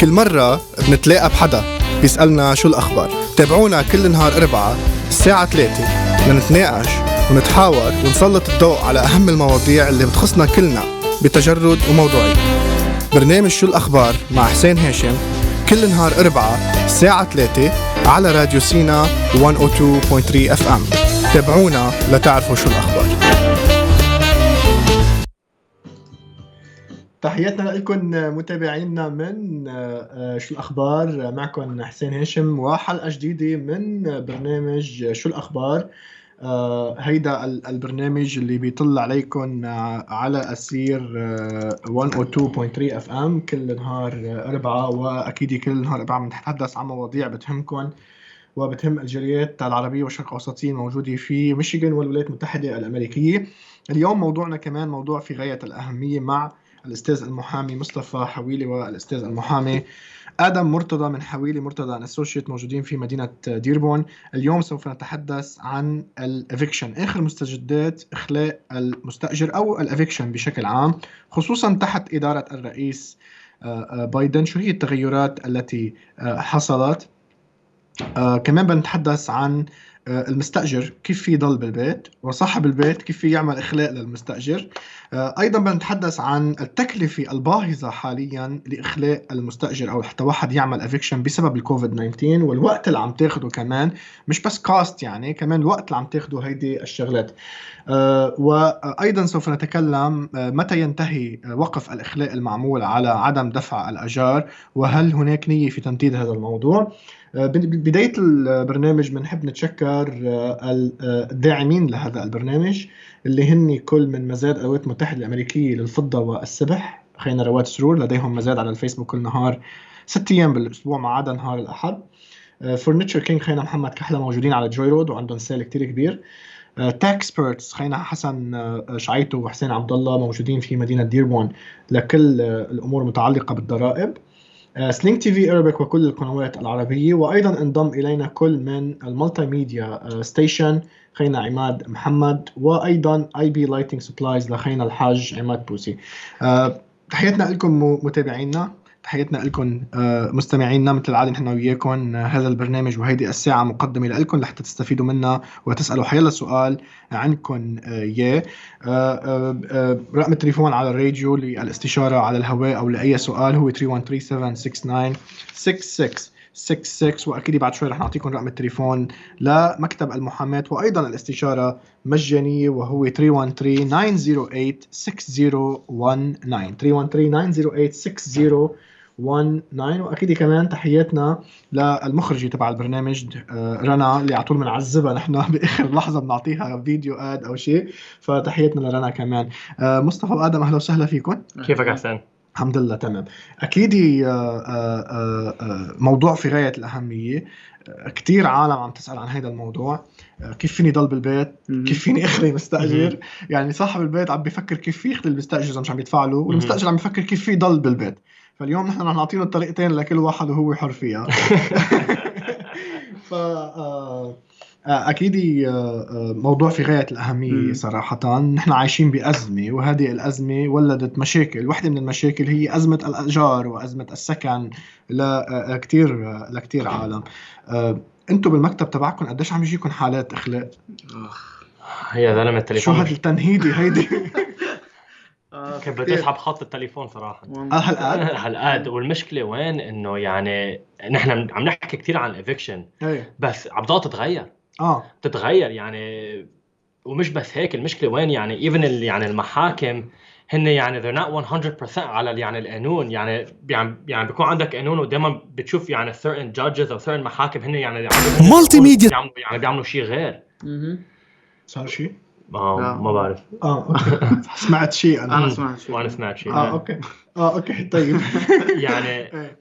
كل مرة بنتلاقى بحدا بيسألنا شو الأخبار. تابعونا كل نهار 4 الساعة 3 لنتناقش ونتحاور ونسلط الضوء على أهم المواضيع اللي بتخصنا كلنا بتجرد وموضوعية. برنامج شو الأخبار مع حسين هاشم كل نهار 4 الساعة 3 على راديو سينا 102.3 FM. تابعونا لتعرفوا شو الأخبار. تحياتنا لكم متابعينا من شو الأخبار. معكم حسين هاشم وحلقة جديدة من برنامج شو الأخبار. هيدا البرنامج اللي بيطل عليكم على أسير 102.3 FM كل نهار 4، وأكيد كل نهار 4 بنتحدث عن مواضيع بتهمكم وبتهم الجاليات العربية والشرق الأوسطية الموجودة في ميشيغان والولايات المتحدة الأمريكية. اليوم موضوعنا كمان موضوع في غاية الأهمية مع الأستاذ المحامي مصطفى حويلي والأستاذ المحامي آدم مرتضى من حويلي مرتضى أسوشيت، موجودين في مدينة ديربون. اليوم سوف نتحدث عن الإفيكشن، آخر مستجدات إخلاء المستأجر أو الإفيكشن بشكل عام، خصوصا تحت إدارة الرئيس بايدن. شو هي التغيرات التي حصلت؟ كمان بنتحدث عن المستأجر كيف في يضل بالبيت، وصاحب البيت كيف في يعمل إخلاء للمستأجر. أيضا بنتحدث عن التكلفة الباهظة حاليا لإخلاء المستأجر أو حتى واحد يعمل إفيكشن بسبب الكوفيد 19، والوقت اللي عم تاخده كمان، مش بس كاست يعني، كمان الوقت اللي عم تاخده هيدي الشغلات. وأيضا سوف نتكلم متى ينتهي وقف الإخلاء المعمول على عدم دفع الأجار، وهل هناك نية في تمديد هذا الموضوع. بداية البرنامج بنحب نتشكر الداعمين لهذا البرنامج اللي هن كل من مزاد الولايات المتحدة الأمريكية للفضة والسبح، خينا رواد سرور، لديهم مزاد على الفيسبوك كل نهار 6 أيام بالأسبوع ما عدا نهار الأحد. فرنتشر كينج خينا محمد كحلة، موجودين على جوي رود وعندهم سيل كتير كبير. تاكسبيرتس خينا حسن شعيتو وحسين عبد الله، موجودين في مدينة ديربون لكل الأمور المتعلقة بالضرائب. سلينك تي في أرابيك وكل القنوات العربية. وأيضا انضم إلينا كل من المالتي ميديا ستيشن خينا عماد محمد، وأيضا اي بي لايتنج سبلايز لخينا الحاج عماد بوسي. تحياتنا لكم متابعينا، تحياتنا لكم مستمعينا. مثل العادة نحن وياكم هذا البرنامج وهيدي الساعة مقدمة لكم لحتى تستفيدوا منها وتسألوا حيلا سؤال عنكم إياه. رقم التليفون على الراديو للاستشارة على الهواء أو لأي سؤال هو 313-769-6666. وأكيد بعد شوي رح نعطيكم رقم التليفون لمكتب المحاماة وأيضا الاستشارة مجانية، وهو 313-908-6019 313-908-6019. وأكيد كمان تحياتنا للمخرجة تبع البرنامج رنا اللي عطول منعذبها نحن بآخر لحظة بنعطيها فيديو آد أو شيء، فتحياتنا لرنا كمان. مصطفى وآدم أهلا وسهلا فيكم. كيفك حسين؟ الحمد لله تمام. أكيد موضوع في غاية الأهمية، كتير عالم عم تسأل عن هذا الموضوع. كيف فيني ضل بالبيت؟ كيف فيني أخلي مستأجر؟ يعني صاحب البيت عم بيفكر كيف في يخلي المستأجر إذا مش عم يدفع له، والمستأجر عم بيفكر كيف في يضل بالبيت. فاليوم نحن رح نعطينا الطريقتين لكل واحد وهو حر فيها. أكيد موضوع في غاية الأهمية صراحة. نحن عايشين بأزمة، وهذه الأزمة ولدت مشاكل. واحدة من المشاكل هي أزمة الأجار وأزمة السكن لكتير عالم. أنتوا بالمكتب تبعكم قديش عم يجيكم حالات إخلاء؟ هي زلمة التليفون شو هاد التنهيدي هيدي؟ كيف بتسحب خط التليفون صراحة هالقد. والمشكلة وين إنه يعني نحن عم نحكي كتير عن الإفيكشن بس عبضات تتغير يعني. ومش بس هيك، المشكلة وين يعني even يعني المحاكم هن يعني they're not 100% على يعني القانون. يعني بيكون عندك قانون ودائما بتشوف يعني certain judges أو certain محاكم هن يعني مالتي ميديا يعني بيعملوا شيء غير. صار شيء؟ ما بعرف. أوكي. سمعت شيء أنا سمعت شيء. أوكي طيب.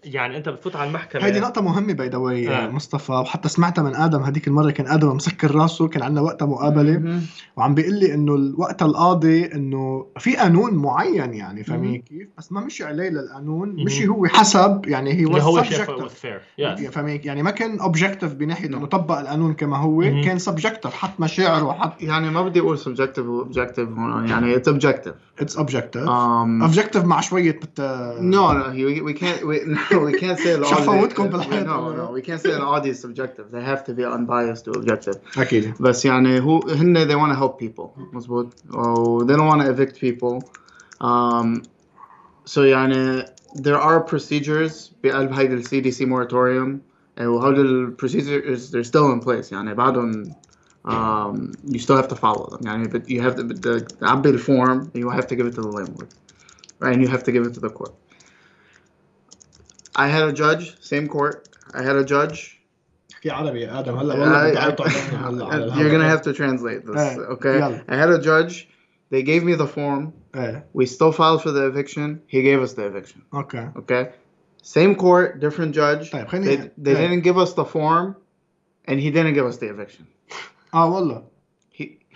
يعني أنت بتفوت على المحكمة. هذه نقطة مهمة باي ذا واي مصطفى، وحتى سمعتها من آدم هذيك المرة. كان آدم مسكر راسه، كان عندنا وقتها مقابلة وعم بيقول لي إنه الوقت القاضي إنه في قانون معين يعني فهمي كيف، بس ما مشي عليه للقانون، مشي هو حسب يعني هو subjective فهمي يعني ما كان objective بناحية إنه طبق القانون كما هو، كان subjective حط مشاعر وحط يعني ما بدي أقول subjective و objective هون يعني it's objective objective مع شوية No, we can't say the شفوتكم بالحيط. No, we can't say the audio is subjective. They have to be unbiased or objective. أكيد. بس يعني they want to help people. مظبوط. They don't want to evict people. So يعني there are procedures بقلب هيدا ال CDC moratorium. وهول ال procedures they're still in place. يعني بعدهم you still have to follow them. يعني but you have to تعبي الform. You have to give it to the landlord. Right, and you have to give it to the court. I had a judge, same court. I had a judge. احكي عربي يا آدم هلا والله. You're gonna have to translate this, okay? I had a judge. They gave me the form. We still filed for the eviction. He gave us the eviction. Okay. Same court, different judge. They didn't give us the form, and he didn't give us the eviction. والله.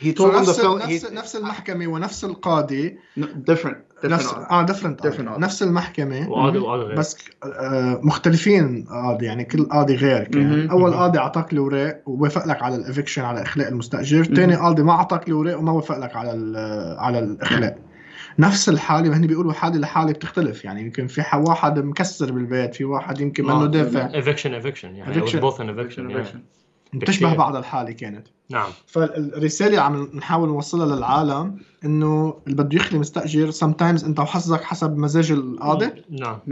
He told them to fill. نفس المحكمة ونفس القاضي. Different. نفس المحكمة. بس مختلفين قاضي يعني كل قاضي غير كان. أول قاضي عطاك الأوراق ووافق لك على الإفكشن على إخلاء المستأجر. تاني قاضي ما عطاك الأوراق وما وافق لك على الإخلاء. نفس الحالة ما هني بيقولوا حالة لحالة بتختلف يعني يمكن في واحد مكسر بالبيت في واحد يمكن منه دافع. Eviction يعني both an eviction. تشبه بعض الحالة كانت. نعم. فالرسالة عم نحاول نوصلها للعالم إنه اللي بده يخلي مستأجر sometimes أنت وحظك حسب مزاج القاضي. نعم. 100%.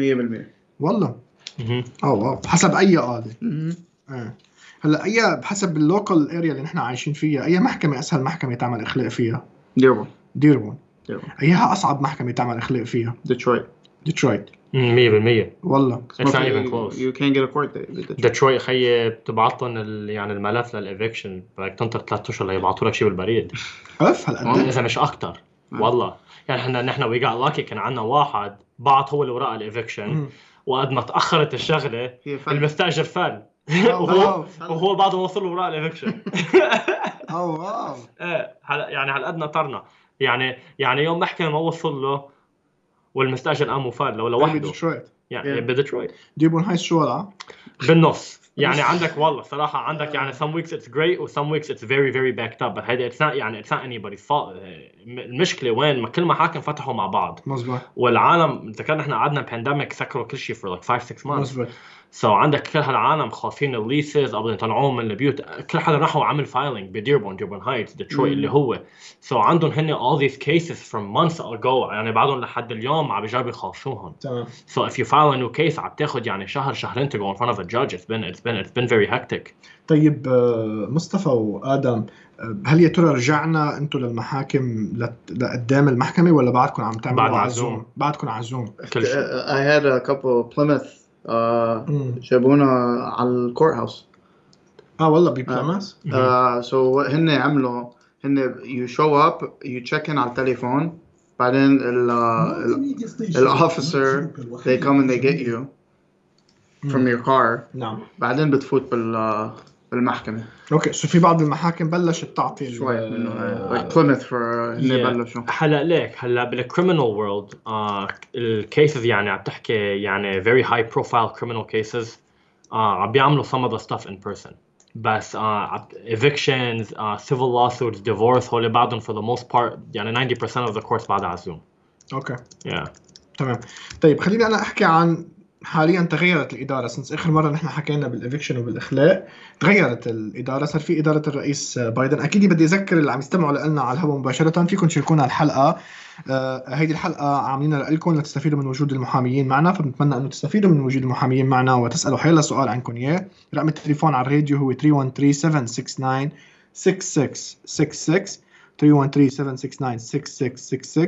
والله. واو حسب أي قاضي. هلا أي بحسب اللوكال اريا اللي نحن عايشين فيها أي محكمة أسهل محكمة تعمل إخلاء فيها. ديربون. أيها أصعب محكمة تعمل إخلاء فيها. ديترويت. 100%. والله. It's not even close. You can't get a court date. ديترويت خيي بتبعطن يعني الملف للإيفيكشن بدك تنطر 3 أشهر ليبعثوا لك شيء بالبريد. هلا إذا مش أكتر. والله يعني نحن we got lucky كان عنا واحد بعت هو الوراق الإيفيكشن وقد ما تأخرت الشغلة المستأجر فل. وهو بعد ما وصل له وراء الإيفيكشن. واو. يعني على قدنا طرنا يعني يوم محكمة ما وصل له والمستأجر قام وفال لو لوحده. يعني بديترويت. ديربون هاي شو وضعه؟ بالنص يعني عندك والله صراحة عندك يعني some weeks it's great و some weeks it's very very backed up but هيدا it's not anybody's fault. المشكلة وين ما كل محاكم فتحوا مع بعض. مظبوط. والعالم إذا كان إحنا قعدنا pandemic سكروا كل شيء for like 5-6 months. مظبوط. So عندك كل هالعالم خاصين الليسز قبل يطلعوهم من البيوت كل حدا راحوا عمل فايلينج بديربون هايتس ديترويت اللي هو so عندهم هن all these cases from months ago يعني بعدهم لحد اليوم عم بيجربوا يخلصوهم. تمام. So if you file a new case عم تاخد يعني شهرين to go in front of a judge. It's been very hectic. طيب مصطفى وآدم هل يا ترى رجعنا انتوا للمحاكم لقدام المحكمة ولا بعدكم عم تعملوا عزوم؟ بعدكم عزوم. I had a couple Plymouth جابونا على الكورت هاوس. والله ببلمس. so هن عملوا you show up you check in على التليفون بعدين ال officer they come and they get you from your car. نعم. بعدين بتفوت بالمحكمة. اوكي سو في بعض المحاكم بلشت تعطي شوي منه like Plymouth for هن بلشوا. هلا بالcriminal world الكيسز يعني عم تحكي يعني very high profile criminal cases عم بيعملوا some of the stuff in person بس evictions civil lawsuits divorce هول بعدهم for the most part يعني 90% of the courts بعد عزوم. اوكي yeah. تمام. طيب خليني انا احكي عن حاليا تغيرت الإدارة سنس آخر مرة نحن حكينا بالإفكشن وبالإخلاء تغيرت الإدارة صار في إدارة الرئيس بايدن. أكيد بدي أذكر اللي عم يستمعوا لنا على الهواء مباشرة فيكم تشاركونا الحلقة. هيدي الحلقة عاملينها لكم لتستفيدوا من وجود المحاميين معنا فبنتمنى أنه تستفيدوا من وجود المحاميين معنا وتسألوا حيلا سؤال عنكم إياه. رقم التليفون على الراديو هو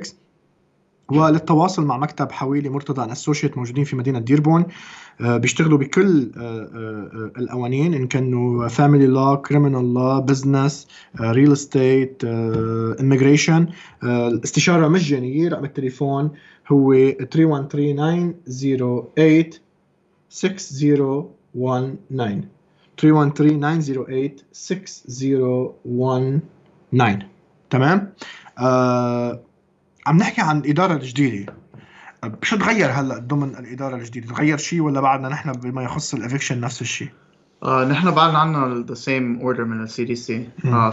313-769-6666 وللتواصل مع مكتب حويلي مرتضى أسوشيت موجودين في مدينة ديربون. بيشتغلوا بكل القوانين إن كانوا family law, criminal law, business, real estate, immigration. الاستشارة مجانية. رقم التليفون هو 313-908-6019 313-908-6019. تمام. عم نحكي عن الإدارة الجديدة. شو تغير هلأ ضمن الإدارة الجديدة؟ تغير شيء ولا بعدنا نحن بما يخص الإفكشن نفس الشيء؟ نحن بعدنا عنا the same order من ال CDC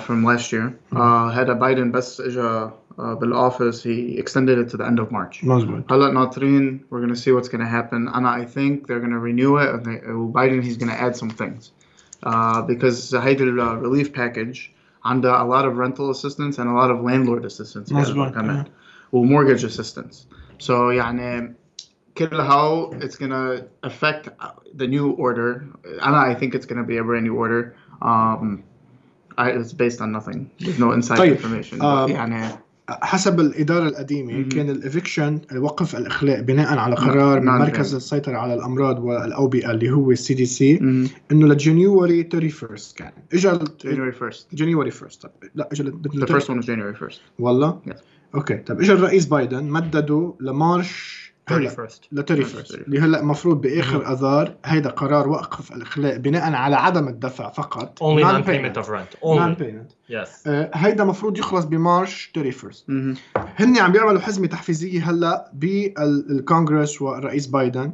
from last year. هذا بايدن بس إجا بالoffice he extended it to the end of March. مظبوط. هلا ناطرين we're going to see what's going to happen. I think they're going to renew it and Biden he's going to add some things because هيدي relief package عندها a lot of rental assistance and a lot of landlord assistance كمان وmortgage assistance. So يعني how it's going to affect the new order. I think it's going to be a brand new order. It's based on nothing. There's no inside information. يعني حسب الإدارة القديمة كان الإفيكشن وقف الإخلاء بناء على قرار من مركز السيطرة على الأمراض والأوبئة اللي هو CDC إنه لجانيوري 31 كان إجا January 1 طب لا إجا the first one was January 1 والله أوكي طب إجا الرئيس بايدن مدده لمارش 31 اللي هلا المفروض باخر اذار هيدا قرار وقف الاخلاء بناء على عدم الدفع فقط only non-payment of rent non-payment هيدا مفروض يخلص بمارش 31 هن عم بيعملوا حزمه تحفيزيه هلا بالكونغرس والرئيس بايدن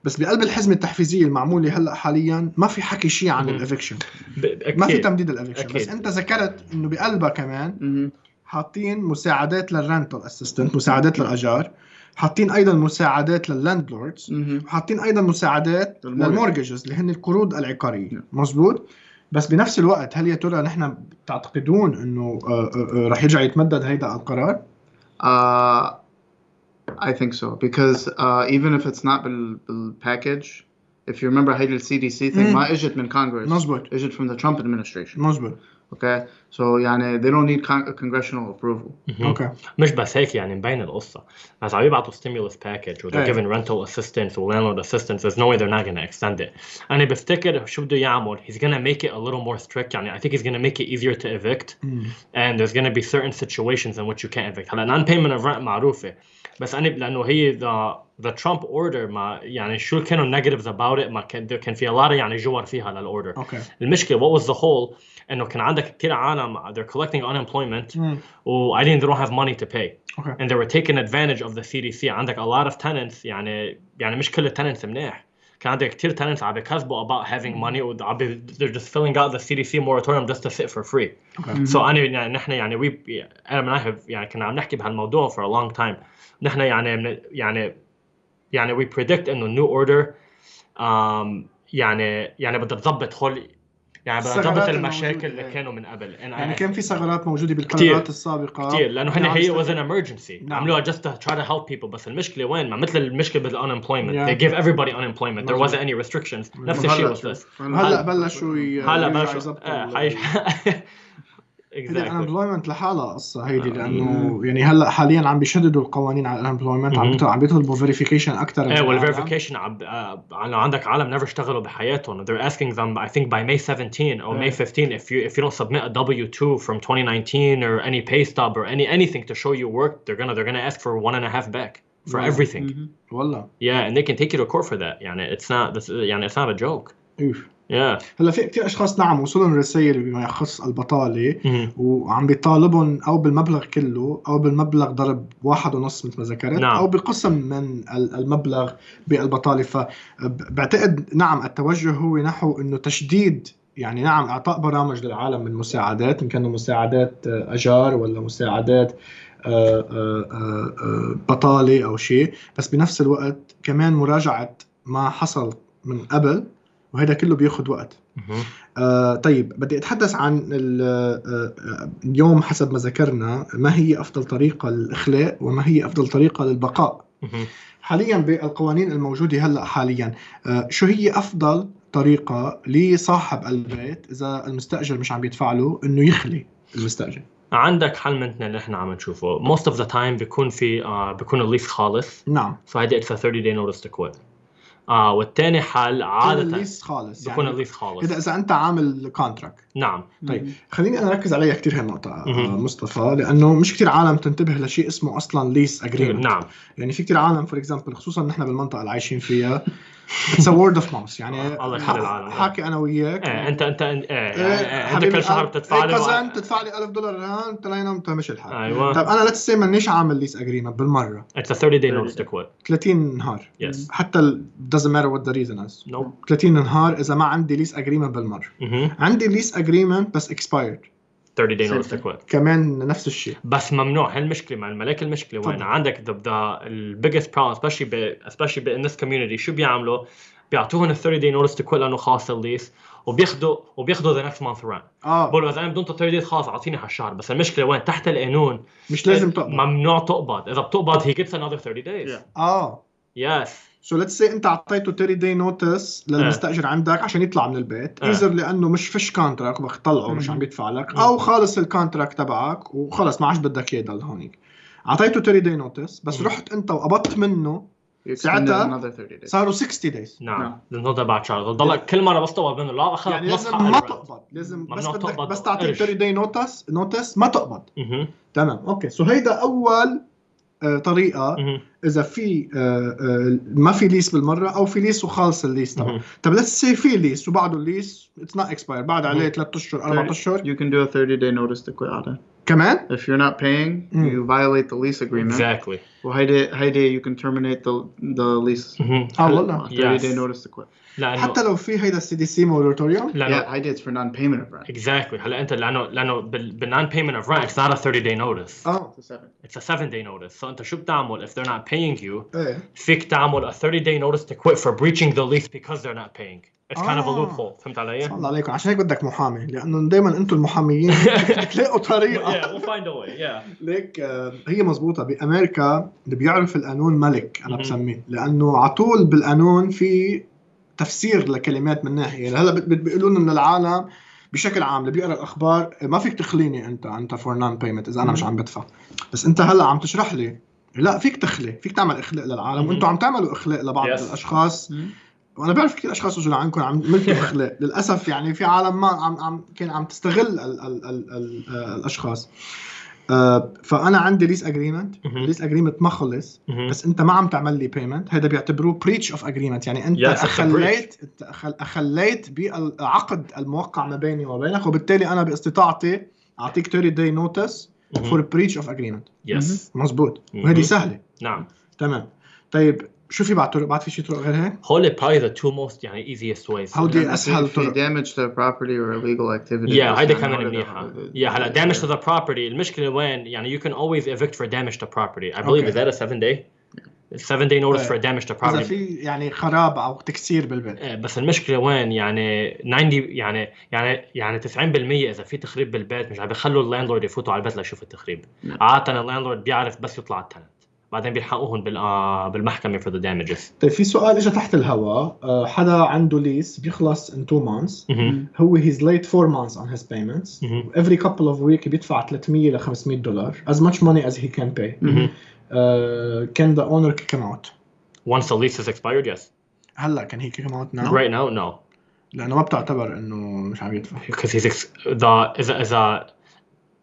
بس بقلب الحزمه التحفيزيه المعموله هلا حاليا ما في حكي شيء عن الإيفيكشن ما في تمديد الإيفيكشن بس انت ذكرت انه بقلبها كمان حاطين مساعدات للرنتال اسيستنت مساعدات للاجار حاطين ايضا مساعدات لللاندلوردز وحاطين ايضا مساعدات للمورججز اللي هن القروض العقاريه مزبوط بس بنفس الوقت هل يا ترى نحن تعتقدون انه راح يرجع يتمدد هيدا القرار؟ I think so because even if it's not the package if you remember هيدا الCDC thing ما اجت من Congress مزبوط اجت from the Trump administration مزبوط okay so يعني they don't need congressional approval okay مش بس هيك يعني مبين القصة بس عم يبعتوا stimulus package و they're giving rental assistance و landlord assistance there's no way they're not going to extend it أنا بفتكر شو بده يعمل he's going to make it a little more strict يعني I think he's going to make it easier to evict and there's going to be certain situations in which you can't evict هلا non-payment of rent معروفة بس أنا لأنه هي the Trump order ما يعني شو كانوا negatives about it ما كان في a lot يعني جوار فيها للorder المشكلة what was the whole إنه كان عندك كتير عالم they're collecting unemployment و they don't have money to pay and they were taking advantage of the CDC عندك a lot of tenants يعني مش كل tenants منيح كان عندك كتير tenants عم بيكذبوا about having money و they're just filling out the CDC moratorium just to sit for free so أنا يعني نحن يعني أنا يعني كنا عم نحكي بهالموضوع for a long time نحن يعني we predict إنه new order يعني بدها تضبط يعني بتضبط المشاكل اللي كانوا من قبل يعني كان في ثغرات موجودة بالقرارات السابقة كتير لأنه هي was an emergency عملوها just to try to help people بس المشكلة وين ما مثل المشكلة بالunemployment they give everybody unemployment there wasn't any restrictions نفس الشيء was this هلا بلشوا يزبطوا exactly الانبلويمنت لحالها قصه هيدي لانه يعني هلا حاليا عم بيشددوا القوانين على الانبلويمنت عم بيطلبوا فيريفيكيشن اكثر والفيريفيكيشن عندك عالم never اشتغلوا بحياتهم they're asking them I think by May 17 or May 15 if you don't submit a W2 from 2019 or any pay stub or anything to show you work they're gonna ask for 1.5 back for everything والله yeah and they can take you to court for that يعني it's not a joke هلا في كتير اشخاص نعم وصلهم رسائل بما يخص البطاله وعم بيطالبهم او بالمبلغ كله او بالمبلغ ضرب 1.5 مثل ما ذكرت او بقسم من المبلغ بالبطاله فبعتقد نعم التوجه هو نحو انه تشديد يعني نعم اعطاء برامج للعالم من مساعدات ان كانوا مساعدات اجار ولا مساعدات بطاله او شيء بس بنفس الوقت كمان مراجعه ما حصل من قبل وهذا كله بياخد وقت طيب بدي أتحدث عن اليوم حسب ما ذكرنا ما هي أفضل طريقة للإخلاء وما هي أفضل طريقة للبقاء حاليا بالقوانين الموجودة هلأ حاليا شو هي أفضل طريقة لصاحب البيت إذا المستأجر مش عم يدفع له إنه يخلي المستأجر عندك حل مثل اللي احنا عم نشوفه most of the time بيكون الليس خالص نعم فهيدا it's a 30-day notice to quit والتاني حل عادة الليس خالص بيكون الليس خالص إذا أنت عامل كونتراكت نعم طيب خليني أنا أركز عليها كتير هالنقطة مصطفى لأنه مش كتير عالم تنتبه لشيء اسمه أصلا ليس أجريمنت نعم يعني في كتير عالم فور إكزامبل خصوصا نحن بالمنطقة اللي عايشين فيها it's a word of mouth يعني حاكي أنا وياك أنت كل شهر بتدفع لي تدفع لي $1,000 رهان تلاقينا مش الحال أيوة. طب أنا let's say مانيش عامل ليس أجريمنت بالمرة it's a 30-day notice to quit 30 نهار yes. حتى doesn't matter what the reason is 30 نهار إذا ما عندي ليس أجريمنت بالمرة عندي ليس أجريمنت بس expired 30 day notice to quit. كمان نفس الشيء. بس ممنوع. هالمشكلة مع الملاك المشكلة وين عندك the biggest problem especially in this community شو بيعملوا؟ بيعطوهن 30 day notice to quit لأنه خاص الليس وبياخدوا the next month rent. بقولوا إذا أنا بدون 30 days خلاص أعطيني هالشهر. بس المشكلة وين تحت القانون مش لازم تقبض. ممنوع تقبض. إذا بتقبض he gets another 30 days. Yes. So let's say أنت عطيته 30 day notice للمستأجر عندك عشان يطلع من البيت. إذا لأنه مش فيش كونتراكت وبخ طلعه مش عم بيدفع لك أو خالص الكونتراكت تبعك وخلص ما عادش بدك إياه ضل هونيك. عطيته 30 day notice بس رحت أنت وقبضت منه ساعتها صاروا 60 days. نعم. لأنه تبع شهر. ضلك كل مرة بس تقبض منه لا أخذ يعني لازم ما تقبض. لازم بس تعطيه 30 day notice ما تقبض. تمام. أوكي. So هيدا أول طريقة إذا في ما في ليس بالمرة أو في ليس وخالص الليس طبعا. طب let's say في ليس وبعده الليس it's not expired بعد عليه 3 أشهر 4 أشهر. You can do a 30 day notice to quit على. كمان if you're not paying you violate the lease agreement. Exactly. وهيدا you can terminate the lease. والله 30 day notice to quit. حتى لو في هيدا CDC moratorium. Yeah, هيدا it's for non-payment of rent. Exactly. هلا أنت لأنه non-payment of rent it's not a 30 day notice. It's a 7 day notice. So أنت شو بتعمل if they're not paying you؟ فيك تعمل a 30 day notice to quit for breaching the lease because they're not paying. It's kind of a loophole. فهمت علي؟ الله عليكم. عشان هيك بدك محامي لأنه دايما أنتم المحاميين تلاقوا طريقة. Yeah, we'll find a way. Yeah. ليك هي مزبوطة. بأمريكا اللي بيعرف القانون ملك أنا بسميه لأنه عطول بالقانون في تفسير لكلمات من ناحية. هلا بيقولوا لنا للعالم بشكل عام اللي بيقرأ الأخبار ما فيك تخليني أنت for non-payment إذا أنا مش عم بدفع. بس أنت هلا عم تشرح لي لا فيك تخلي فيك تعمل إخلاء للعالم وأنتوا عم تعملوا إخلاء لبعض الأشخاص. وأنا بعرف كتير أشخاص وجوا عندكم عملتوا إخلاء للأسف. يعني في عالم ما كان عم تستغل الأشخاص. فأنا عندي ليس أجريمنت. ليس أجريمنت ما خلص بس أنت ما عم تعمل لي بيمنت. هذا بيعتبروه بريتش أوف أجريمنت. يعني أنت أخليت بالعقد الموقع ما بيني وبينك وبالتالي أنا باستطاعتي أعطيك 30 day notice for breach of agreement. Yes. مزبوط. وهذه سهلة. نعم. تمام. طيب شو في بعد في شيء طرق غير هيك؟ هول probably the two most يعني easiest ways. How do أسهل طرق؟ damage to the property or illegal activity. Yeah, هيدا كمان منيحة. Yeah, هلا damage to the property. المشكلة وين؟ يعني you can always evict for damage to property. I believe is that a 7 day? 7 day notice for damage to property. إذا في يعني خراب أو تكسير بالبيت. بس المشكلة وين؟ يعني 90% إذا في تخريب بالبيت مش عم بيخلوا اللاندلورد يفوتوا على البيت ليشوفوا التخريب. عادة اللاندلورد بيعرف بس يطلع التننت. بعدين بيلحقوهم بالمحكمة for the damages. طيب في سؤال إجا تحت الهواء. حدا عنده ليس بيخلص in 2 months. هو he's late 4 months on his payments. Every couple of weeks بيدفع $300 ل $500 as much money as he can pay. Can the owner kick him out? Once the lease is expired, yes. هلا can he kick him out now? Right now, no. لأنه ما بتعتبر إنه مش عم يدفع. Because he's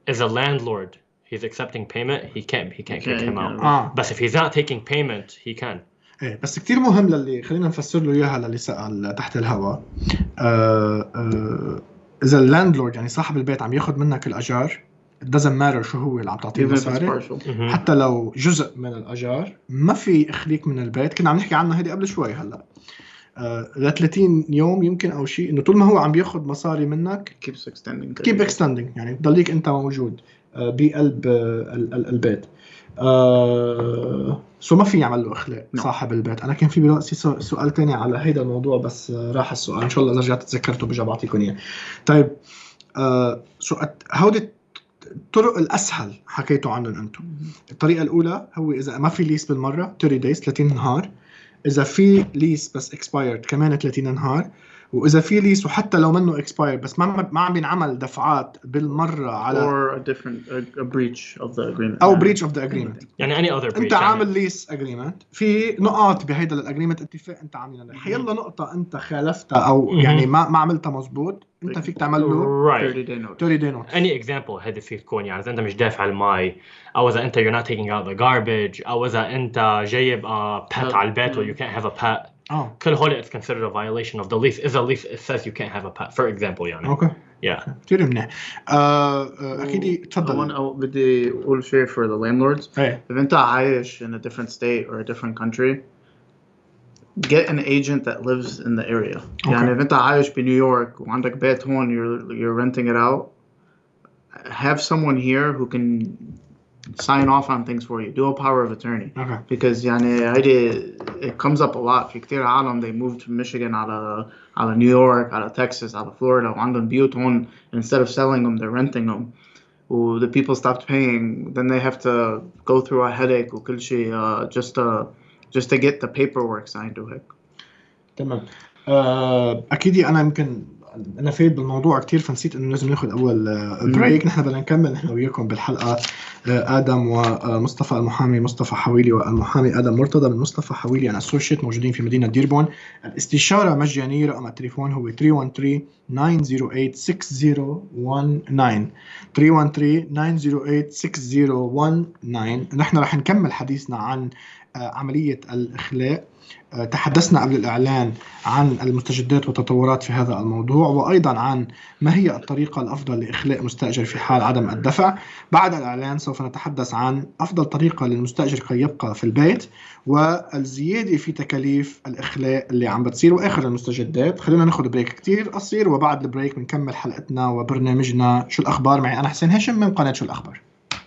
as a landlord. He's accepting payment. He can't kick him out. But if he's not taking payment, he can. إيه بس كتير مهم للي خلينا نفسر له إياها للي سأل تحت الهواء. إذا اللاندلورد يعني صاحب البيت عم ياخد منك الأجار it doesn't matter شو هو اللي عم تعطيه مصاري حتى لو جزء من الأجار ما في إخليك من البيت. كنا عم نحكي عنه هيدي قبل شوي. هلا ل 30 يوم يمكن أو شيء إنه طول ما هو عم ياخد مصاري منك keep extending يعني تضليك أنت موجود بقلب البيت. سو ما في يعمل له إخلاء صاحب البيت. أنا كان في برأسي سؤال تاني على هيدا الموضوع بس راح السؤال. إن شاء الله إذا رجعت تذكرته برجع بعطيكم إياه. طيب هودي الطرق الأسهل حكيتوا عنهم أنتم. الطريقة الأولى هو إذا ما في ليس بالمرة 30 days 30 نهار. إذا في ليس بس expired كمان 30 نهار. وإذا في ليس وحتى لو منه expired بس ما عم بينعمل دفعات بالمرة على or a breach of the agreement أو breach of the agreement يعني any other breach. أنت عامل ليس agreement في نقاط بهيدا الagreement اتفاق أنت عاملها. حيلا نقطة أنت خالفتها أو يعني ما عملتها مزبوط أنت فيك تعمل له 30 day notice. Any example هذا فيك تكون يعني إذا أنت مش دافع الماء أو إذا أنت you're not taking out the garbage أو إذا أنت جايب pet على البيت or you can't have a pet. كل هول it's considered a violation of the lease. If the lease says you can't have a pet, for example, يعني. Okay. Yeah. كتير منيح. أكيد تفضل. أو بدي أقول شيء for the landlords. If أنت عايش in a different state or a different country, get an agent that lives in the area. يعني if أنت عايش بنيويورك وعندك بيت هون you're renting it out, have someone here who can sign off on things for you. Do a power of attorney. Okay. Because يعني it comes up a lot. في كتير عالم they moved to Michigan على New York على Texas على Florida وعندهم بيوت هون. Instead of selling them, they're renting them. The people stopped paying. Then they have to go through a headache وكل شيء just to get the paperwork signed وهيك. تمام. أكيد أنا يمكن أنا فايد بالموضوع كتير فنسيت إنه لازم ناخد أول بريك. نحن بدنا نكمل نحن وياكم بالحلقة. آدم ومصطفى المحامي مصطفى حويلي والمحامي آدم مرتضى من مصطفى حويلي أنا أسوشيت موجودين في مدينة ديربون. الاستشارة مجانية. رقم التليفون هو 313-908-6019 313-908-6019. نحن رح نكمل حديثنا عن عملية الإخلاء. تحدثنا قبل الإعلان عن المستجدات والتطورات في هذا الموضوع، وأيضا عن ما هي الطريقة الأفضل لإخلاء مستأجر في حال عدم الدفع. بعد الإعلان سوف نتحدث عن أفضل طريقة للمستأجر كي يبقى في البيت، والزيادة في تكاليف الإخلاء اللي عم بتصير، وآخر المستجدات. خلينا ناخد بريك كتير قصير، وبعد البريك بنكمل حلقتنا وبرنامجنا شو الأخبار. معي أنا حسين هاشم من قناة شو الأخبار.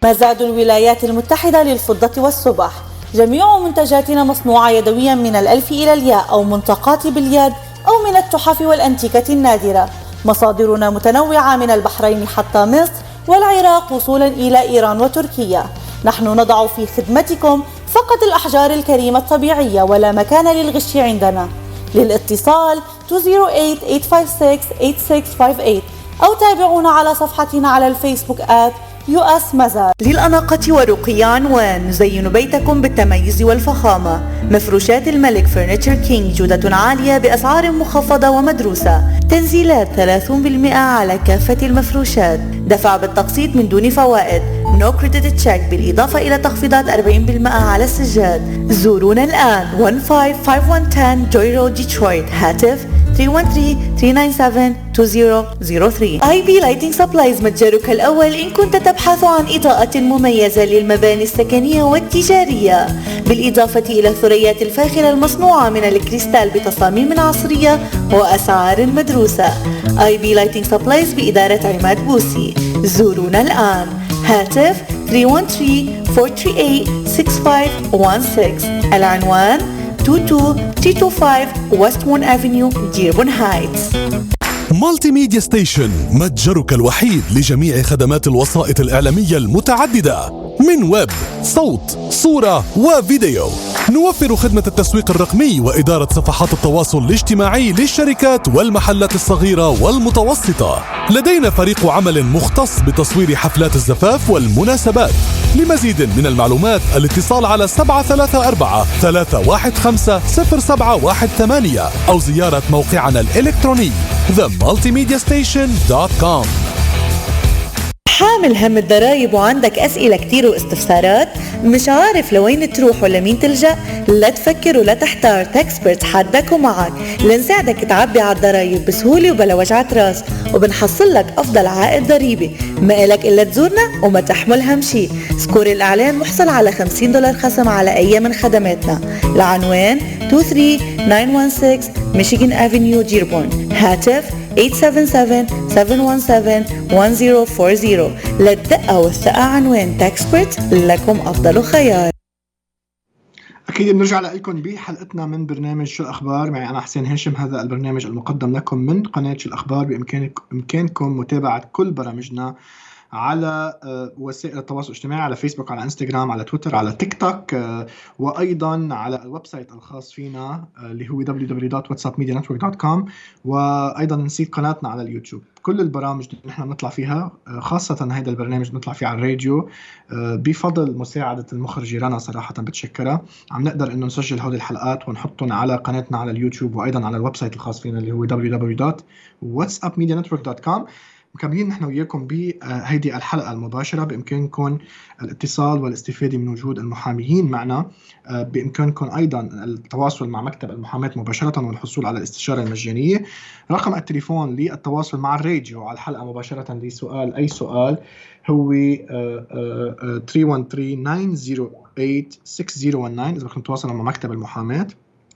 مزاد الولايات المتحدة للفضة والصبح. جميع منتجاتنا مصنوعة يدويا من الألف إلى الياء أو منتقات باليد أو من التحف والأنتيكة النادرة. مصادرنا متنوعة من البحرين حتى مصر والعراق وصولا إلى إيران وتركيا. نحن نضع في خدمتكم فقط الأحجار الكريمة الطبيعية، ولا مكان للغش عندنا. للاتصال 208-856-8658 أو تابعونا على صفحتنا على الفيسبوك US مزاد. للأناقة ورقي عنوان. نزين بيتكم بالتميز والفخامة. مفروشات الملك فرنيتشر كينج، جودة عالية بأسعار مخفضة ومدروسة. تنزيلات 30% على كافة المفروشات. دفع بالتقسيط من دون فوائد. No credit check، بالإضافة إلى تخفيضات 40% على السجاد. زورونا الآن 15510 جوي رود ديترويت. هاتف 313-397-2003. IB Lighting Supplies، متجرك الأول إن كنت تبحث عن إضاءة مميزة للمباني السكنية والتجارية، بالإضافة إلى الثريات الفاخرة المصنوعة من الكريستال بتصاميم عصرية وأسعار مدروسة. IB Lighting Supplies بإدارة عماد بوسي. زورونا الآن. هاتف 313-438-6516. العنوان 22325 Westbourne Avenue Dearborn Heights. مالتي ميديا ستيشن، متجرك الوحيد لجميع خدمات الوسائط الإعلامية المتعددة من ويب، صوت، صورة وفيديو. نوفر خدمة التسويق الرقمي وإدارة صفحات التواصل الاجتماعي للشركات والمحلات الصغيرة والمتوسطة. لدينا فريق عمل مختص بتصوير حفلات الزفاف والمناسبات. لمزيد من المعلومات الاتصال على 734-315-0718 أو زيارة موقعنا الإلكتروني themultimediastation.com. حامل هم الضرايب وعندك أسئلة كتير واستفسارات؟ مش عارف لوين تروح ولا مين تلجأ؟ لا تفكر ولا تحتار، تكسبرت حدك ومعك لنساعدك تعبي على الضرايب بسهولة وبلا وجعة راس، وبنحصل لك أفضل عائد ضريبي. ما إلك إلا تزورنا وما تحمل هم شي. سكور الإعلان محصل على $50 خصم على أي من خدماتنا. العنوان 23916 Michigan Avenue Dearborn. هاتف 877-717-1040. للدقة والثقة عنوان تكسبرت، لكم أفضل خيار. أكيد بنرجع لكم بحلقتنا من برنامج شو الأخبار. معي أنا حسين هاشم. هذا البرنامج المقدم لكم من قناة شو الأخبار. بإمكانكم متابعة كل برامجنا على وسائل التواصل الاجتماعي، على فيسبوك، على انستغرام، على تويتر، على تيك توك، وأيضا على الويب سايت الخاص فينا اللي هو www.whatsappmedianetwork.com، وأيضا نسيت قناتنا على اليوتيوب. كل البرامج اللي نحن بنطلع فيها، خاصة هذا البرنامج بنطلع فيه على الراديو بفضل مساعدة المخرجة رنا، صراحة بتشكرها. عم نقدر إنه نسجل هذه الحلقات ونحطهم على قناتنا على اليوتيوب، وأيضا على الويب سايت الخاص فينا اللي هو www.whatsappmedianetwork.com. مكملين نحن وياكم بهيدي الحلقة المباشرة. بإمكانكم الاتصال والاستفادة من وجود المحاميين معنا. بإمكانكم أيضا التواصل مع مكتب المحاماة مباشرة والحصول على الاستشارة المجانية. رقم التليفون للتواصل مع الراديو على الحلقة مباشرة لسؤال أي سؤال هو 313-908-6019 إذا بدكم تتواصلوا مع مكتب المحاماة.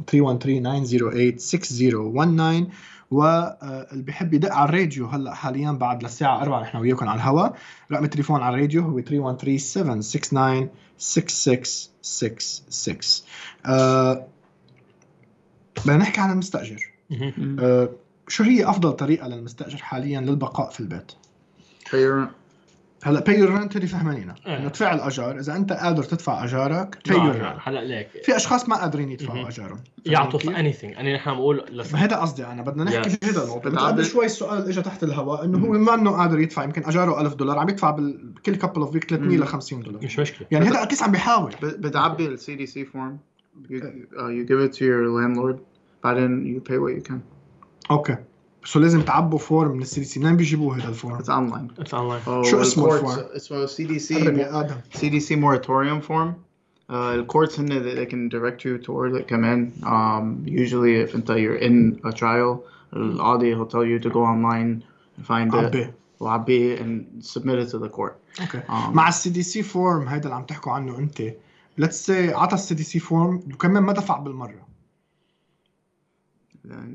313-908-6019. واللي بيحب يدق على الراديو هلا حاليا بعد للساعة 4 نحن وياكم على الهواء، رقم التليفون على الراديو هو 313-769-6666. بدنا نحكي عن المستأجر. شو هي أفضل طريقة للمستأجر حاليا للبقاء في البيت؟ هلا pay your rent اللي فهمانينا انه تدفع الاجار، اذا انت قادر تدفع اجارك pay your rent. هلا ليك في اشخاص ما قادرين يدفعوا اجارهم يعطوا في anything. انا نحن بقول هذا قصدي، انا بدنا نحكي في هذا الموضوع. قبل شوي السؤال اجى تحت الهواء انه هو ما انه قادر يدفع، يمكن اجاره $1000 عم يدفع كل couple of week $300 ل $50. مش مشكله يعني هذا اكيد عم بيحاول. بتعبي ال CDC form, you give it to your landlord, بعدين you pay what you can. اوكي سو لازم تعبوا فورم من الCDC. منين بيجيبوه هذا الفورم؟ It's online. شو اسمه الفورم؟ اسمه CDC moratorium form. الcourts هن they can direct you toward it كمان. Usually if you're in a trial, القاضي will tell you to go online and find it وعبيه and submit it to the court. اوكي مع الCDC form هيدا اللي عم تحكوا عنه انت، let's say عطى الCDC form وكمان ما دفع بالمرة،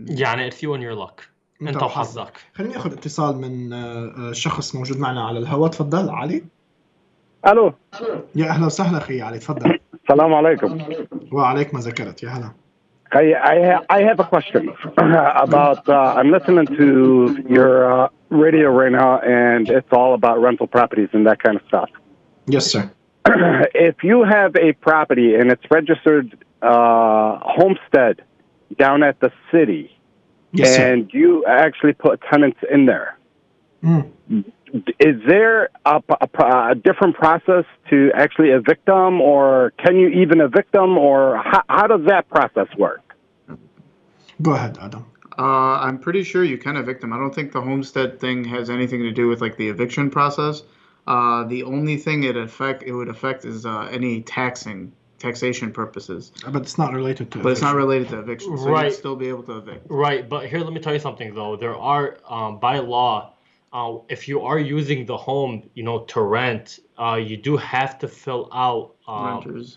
يعني it's you and your luck. انت وحظك. خليني اخذ اتصال من شخص موجود معنا على الهواء. تفضل علي. الو يا اهلا وسهلا اخي علي، تفضل. السلام عليكم. وعليكم ذكرت. يا هلا. I have a question about I'm listening to your radio right now and it's all about rental properties and that kind of stuff. Yes sir. If you have a property and it's registered homestead down at the city, yes, and sir, you actually put tenants in there, is there a different process to actually evict them, or can you even evict them, or how does that process work? Go ahead, Adam. I'm pretty sure you can evict them. I don't think the homestead thing has anything to do with like the eviction process. The only thing it would affect is any taxation purposes. But it's not related to eviction. But it's not related to eviction, so right, you'd still be able to evict. Right, but here let me tell you something though. There are by law, if you are using the home, to rent, you do have to fill out renter's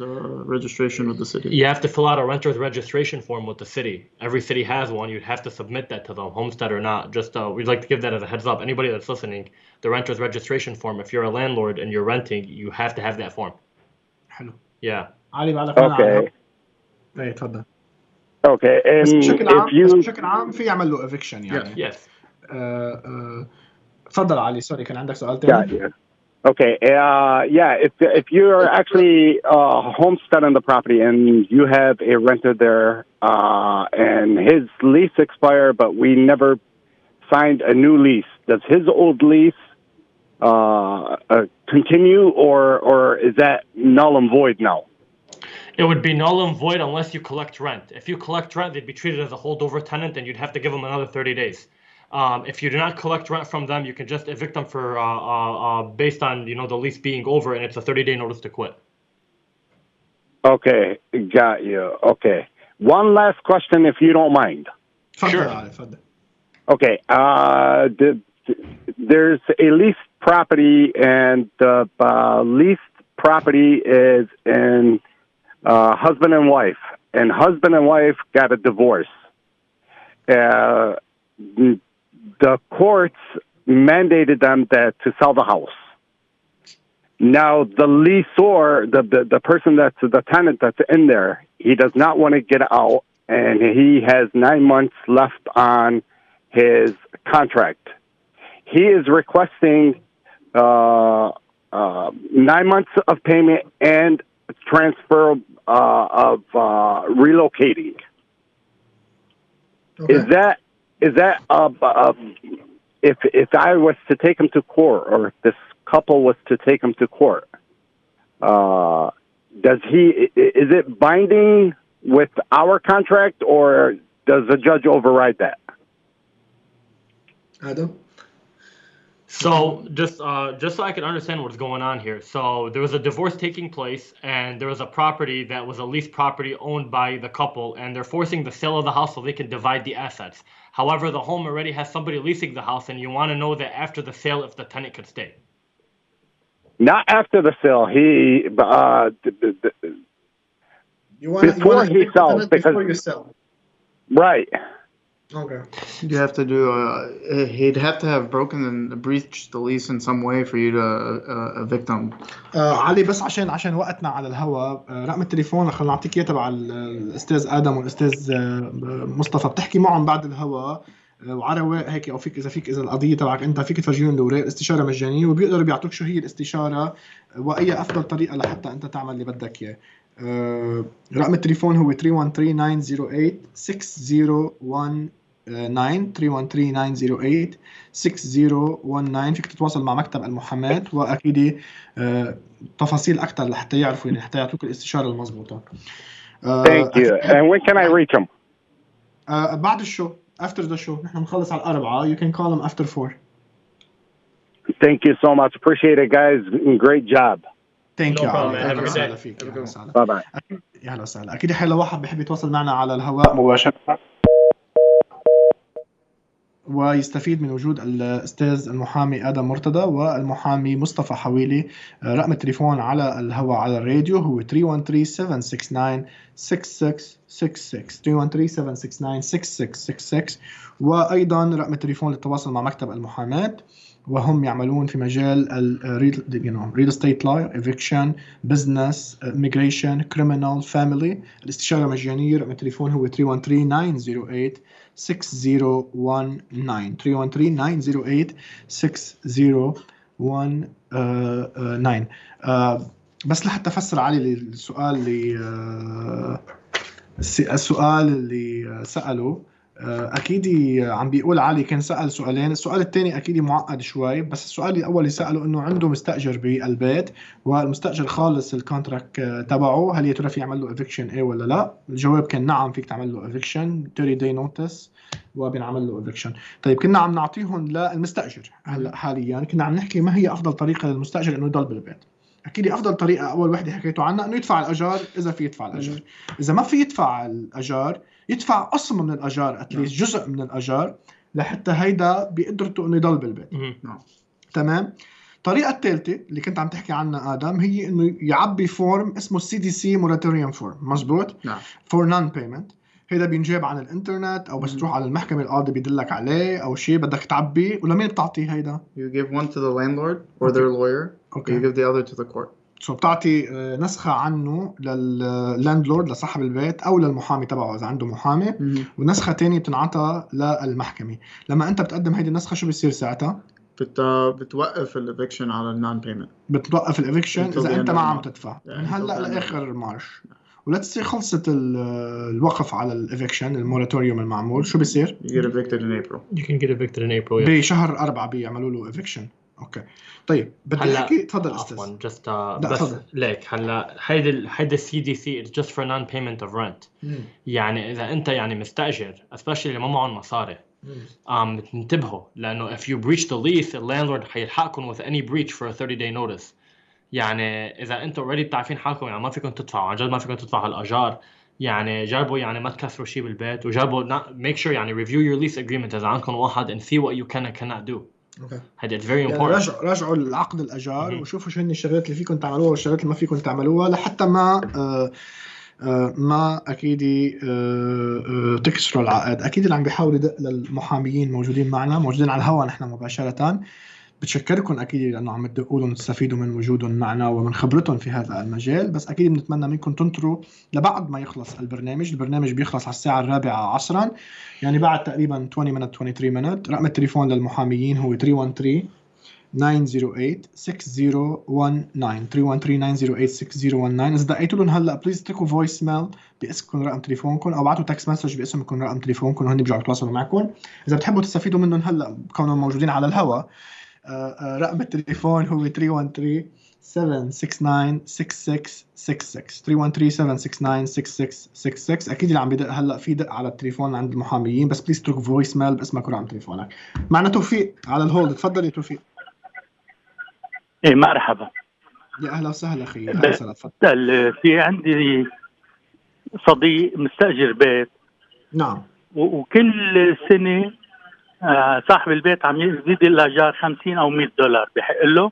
registration with the city. You have to fill out a renter's registration form with the city. Every city has one. You'd have to submit that to them, homestead or not. Just we'd like to give that as a heads up. Anybody that's listening, the renter's registration form. If you're a landlord and you're renting, you have to have that form. Hello. Yeah. علي بعد Okay. ايه تفضل. Okay. And بشكل عام في يعمل له eviction يعني. Yes. تفضل علي. سوري كان عندك سؤال تاني. Yeah. Okay. If you're actually homesteading the property and you have a renter there and his lease expired, but we never signed a new lease, does his old lease continue, or is that null and void now? It would be null and void unless you collect rent. If you collect rent, they'd be treated as a holdover tenant, and you'd have to give them another 30 days. If you do not collect rent from them, you can just evict them for based on the lease being over, and it's a 30-day notice to quit. Okay, got you. Okay, one last question, if you don't mind. Sure. Okay, there's a leased property, and the leased property is in husband and wife, and husband and wife got a divorce. The courts mandated them to sell the house. Now the leaseor, the person that's the tenant that's in there, he does not want to get out, and he has 9 months left on his contract. He is requesting 9 months of payment and transfer of relocating. Okay. Is that if I was to take him to court, or if this couple was to take him to court, is it binding with our contract, or does the judge override that? Adam? So just so I can understand what's going on here. So there was a divorce taking place, and there was a property that was a leased property owned by the couple, and they're forcing the sale of the house so they can divide the assets. However, the home already has somebody leasing the house, and you want to know that after the sale, if the tenant could stay. Not after the sale. before he sells, because before you sell. Right. Okay. You have to do. He'd have to have broken and breached the lease in some way for you to evict him. علي بس عشان وقتنا على الهواء، رقم التليفون خلينا نعطيك اياه تبع الاستاذ ادم والاستاذ مصطفى، بتحكي معهم بعد الهواء وعلى رواق هيك، او فيك اذا القضيه تبعك انت فيك تفرجيهم الاوراق، الاستشاره مجانيه وبيقدروا بيعطوك شو هي الاستشاره واي افضل طريقه لحتى انت تعمل اللي بدك اياه. رقم التليفون هو 313-908-6019 313-908-6019. فيك تتواصل مع مكتب المحاماة واكيد تفاصيل اكثر لحتى يعرفوا يعني حتى يعطوك الاستشاره المضبوطه. Thank you. And when can I reach him? بعد الشو. After the show. نحن نخلص على 4. You can call him after 4. Thank you so much. Appreciate it, guys. Great job. Thank you. Have a good day. فيك. Bye bye. يا هلا وسهلا. أكيد حلا واحد بيحب يتواصل معنا على الهواء مباشرة ويستفيد من وجود الأستاذ المحامي آدم مرتضى والمحامي مصطفى حويلي. رقم التليفون على الهواء على الراديو هو 313-769-6666 313-769-6666. وأيضا رقم التليفون للتواصل مع مكتب المحاماة وهم يعملون في مجال real estate law, eviction, business, immigration, criminal, family. الاستشارة مجانية. رقم التليفون هو 313-908-6019 313-908-6019. بس لحتى أفسر علي السؤال اللي سأله، أكيد عم بيقول علي كان سأل سؤالين. السؤال الثاني أكيد معقد شوي، بس السؤال الأول اللي سأله إنه عنده مستأجر بالبيت والمستأجر خالص الكونتراكت تبعه، هل يترى في يعمل له eviction إيه ولا لا؟ الجواب كان نعم، فيك تعمل له eviction 30 day notice وبنعمل له eviction. طيب كنا عم نعطيهم للمستأجر هلا حاليا، كنا عم نحكي ما هي أفضل طريقة للمستأجر إنه يضل بالبيت. أكيد أفضل طريقة أول وحدة حكيتوا عنها إنه يدفع الأجار إذا في يدفع الأجار. إذا ما في يدفع الأجار يدفع قسم من الأجار، أتليس جزء من الأجار لحتى هيدا بيقدرته إنه يضل بالبيت. تمام. الطريقة الثالثة اللي كنت عم تحكي عنها آدم هي إنه يعبي فورم اسمه CDC moratorium form. مزبوط. for non-payment. هيدا بينجاب عن الانترنت او بس تروح على المحكمة القاضي بيدلك عليه او شيء بدك تعبيه. ولمين بتعطيه هيدا؟ You give one to the landlord or their lawyer. Okay. You give the other to the court. So بتعطي نسخة عنه لللاندلورد لصاحب البيت أو للمحامي تبعه إذا عنده محامي. ونسخة تانية بتنعطى للمحكمة. لما أنت بتقدم هيدي النسخة شو بيصير ساعتها؟ بتوقف الإيفيكشن على النون بيمنت. بتوقف الإيفيكشن إذا أنت ما عم تدفع من هلا لآخر مارش. ولتسي خلصت الوقف على الإيفيكشن الموراتوريوم المعمول، شو بيصير؟ You get evicted in April. You can get evicted in April. بشهر 4 بيعملوا له إيفيكشن. اوكي طيب بدي احكي. تفضل استاذ. جست بس ليك هلا هيدا CDC it's just for non-payment of rent. يعني اذا انت يعني مستأجر especially اللي ما معهم مصاري انتبهوا، لانه if you breach the lease the landlord حيلحقكم with any breach for a 30-day notice. يعني اذا انتوا already بتعرفين حالكم يعني ما فيكم تدفعوا، عن جد ما فيكم تدفعوا هالاجار، يعني جربوا يعني ما تكسروا شيء بالبيت، وجربوا make sure يعني review your lease agreement اذا عندكم واحد and see what you can and cannot do. هذا very important. يعني راجعوا العقد الأجار وشوفوا شو هن الشغلات اللي فيكم تعملوها والشغلات اللي ما فيكم تعملوها لحتى ما أكيد تكسروا العقد. أكيد اللي عم بيحاول يدق للمحاميين موجودين معنا موجودين على الهواء نحن مباشرة، بتشكركم أكيد لأنه عم تدقوا لهم تستفيدوا من وجودهم معنا ومن خبرتهم في هذا المجال. بس أكيد بنتمنى منكم تنطروا لبعد ما يخلص البرنامج بيخلص على الساعة 4 عصرا، يعني بعد تقريبا 20 minutes 23 minutes. رقم التليفون للمحاميين هو 313-908-6019 313-908-6019. إذا دقيتوا لهم هلا بليز اتركوا فويس ميل باسمكم رقم تليفونكم أو بعتوا تكست مسج باسمكم رقم تليفونكم وهن بيرجعوا يتواصلوا معكم. إذا بتحبوا تستفيدوا منهم هلا كونهم موجودين على الهواء، رقم التليفون هو 313-769-6666 313-769-6666. أكيد اللي عم بدق هلا في دق على التليفون عند المحاميين، بس بليز اترك فويس ميل باسمك ورقم تليفونك. معنا توفيق على الهولد. تفضل يا توفيق. ايه مرحبا. يا أهلا وسهلا أخي. أهلا وسهلا. تفضل. في عندي صديق مستأجر بيت. نعم. وكل سنة صاحب البيت عم يزيد الأجار $50 أو $100 بحق له؟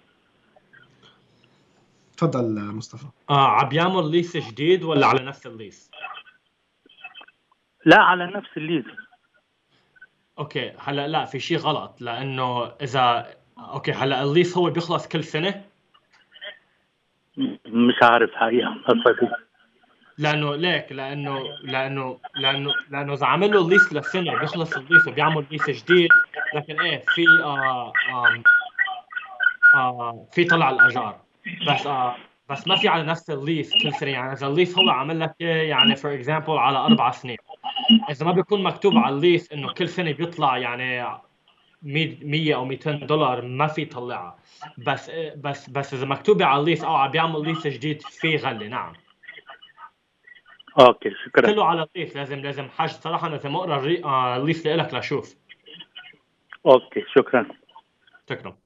تفضل مصطفى. عم بيعمل ليس جديد ولا على نفس الليس؟ لا على نفس الليس. اوكي هلا لا في شيء غلط لانه اذا اوكي هلا الليس هو بيخلص كل سنه. مش عارف حقيقة لانه ليك لانه اذا عامل له الليس لسنه بيخلص الليس وبيعمل ليس جديد، لكن ايه في في طلع الاجار بس ما في على نفس الليس كل سنه. يعني اذا الليس هو عامل لك يعني فور اكزامبل على 4 سنين، اذا ما بيكون مكتوب على الليس انه كل سنه بيطلع يعني 100 او $200 ما في يطلعها. بس اذا مكتوبه على الليس عم بيعمل ليس جديد في غله. نعم اوكي شكرا. كله على الليس لازم حاج صراحه لازم اقرا الليس لك لاشوف. اوكي شكرا. شكرا.